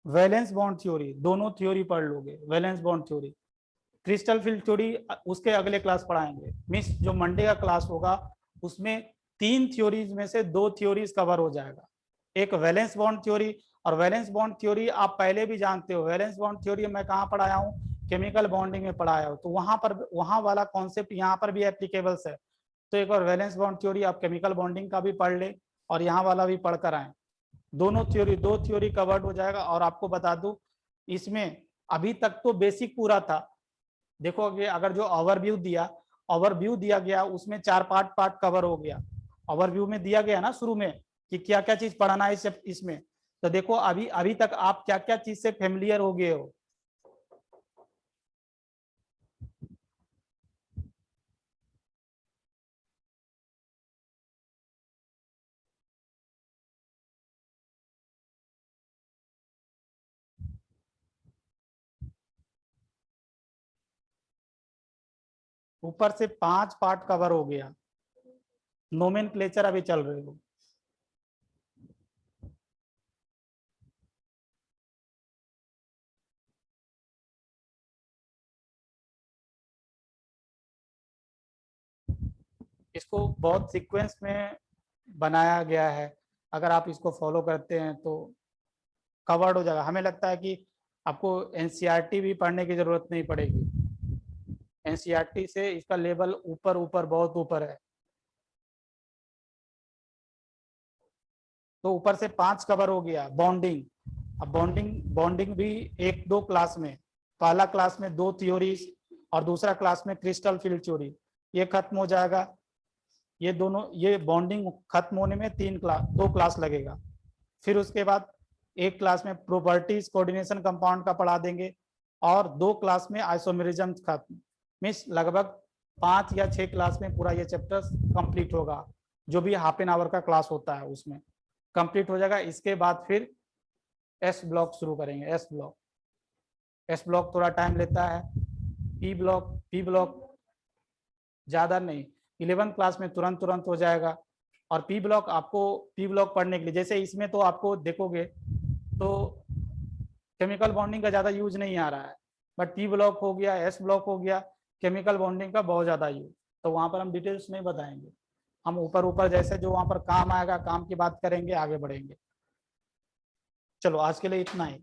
valence bond theory, दोनों थ्योरी पढ़ लोगे। Valence bond theory, crystal field theory उसके अगले क्लास पढ़ाएंगे। मींस जो मंडे का क्लास होगा उसमें 3 थ्योरीज में से 2 थ्योरीज कवर हो जाएगा, एक वैलेंस बॉन्ड थ्योरी। और वैलेंस बॉन्ड थ्योरी आप पहले भी जानते हो, वैलेंस बॉन्ड थ्योरी मैं कहाँ पढ़ाया हूँ, केमिकल बॉन्डिंग में पढ़ाया हूँ, तो वहां वाला कॉन्सेप्ट यहाँ पर भी एप्लीकेबल्स है। तो एक बार वैलेंस बॉन्ड थ्योरी आप केमिकल बॉन्डिंग का भी पढ़ ले और यहाँ वाला भी पढ़ कर आए, दोनों थ्योरी 2 थ्योरी कवर्ड हो जाएगा। और आपको बता दूं, इसमें अभी तक तो बेसिक पूरा था। देखो कि अगर जो ओवरव्यू दिया गया उसमें 4 पार्ट कवर हो गया। ओवरव्यू में दिया गया ना शुरू में कि क्या क्या चीज पढ़ाना है इसमें, तो देखो अभी तक आप क्या क्या चीज से फेमिलियर हो गए हो। ऊपर से 5 पार्ट कवर हो गया, नोमेनक्लेचर अभी चल रहे हो। इसको बहुत सीक्वेंस में बनाया गया है, अगर आप इसको फॉलो करते हैं तो कवर्ड हो जाएगा। हमें लगता है कि आपको एनसीईआरटी भी पढ़ने की जरूरत नहीं पड़ेगी, एनसीईआरटी से इसका लेवल ऊपर बहुत ऊपर है। तो ऊपर से 5 कवर हो गया बॉन्डिंग। अब बॉन्डिंग भी 1-2 क्लास में, पहला क्लास में 2 थ्योरीज और दूसरा क्लास में क्रिस्टल फील्ड थ्योरी, ये खत्म हो जाएगा। ये बॉन्डिंग खत्म होने में 2 क्लास लगेगा। फिर उसके बाद एक क्लास में प्रॉपर्टीज कोऑर्डिनेशन कंपाउंड का पढ़ा देंगे और 2 क्लास में आइसोमेरिज्म खत्म। मीन्स लगभग 5 या 6 क्लास में पूरा ये चैप्टर कंप्लीट होगा, जो भी हाफ एन आवर का क्लास होता है उसमें कंप्लीट हो जाएगा। इसके बाद फिर एस ब्लॉक शुरू करेंगे। एस ब्लॉक थोड़ा टाइम लेता है। पी ब्लॉक ज्यादा नहीं, 11th क्लास में तुरंत हो जाएगा। और पी ब्लॉक पढ़ने के लिए, जैसे इसमें तो आपको देखोगे तो केमिकल बॉन्डिंग का ज्यादा यूज नहीं आ रहा है, बट पी ब्लॉक हो गया, एस ब्लॉक हो गया, केमिकल बॉन्डिंग का बहुत ज्यादा यूज। तो वहां पर हम डिटेल्स नहीं बताएंगे, हम ऊपर जैसे जो वहां पर काम आएगा काम की बात करेंगे, आगे बढ़ेंगे। चलो आज के लिए इतना ही।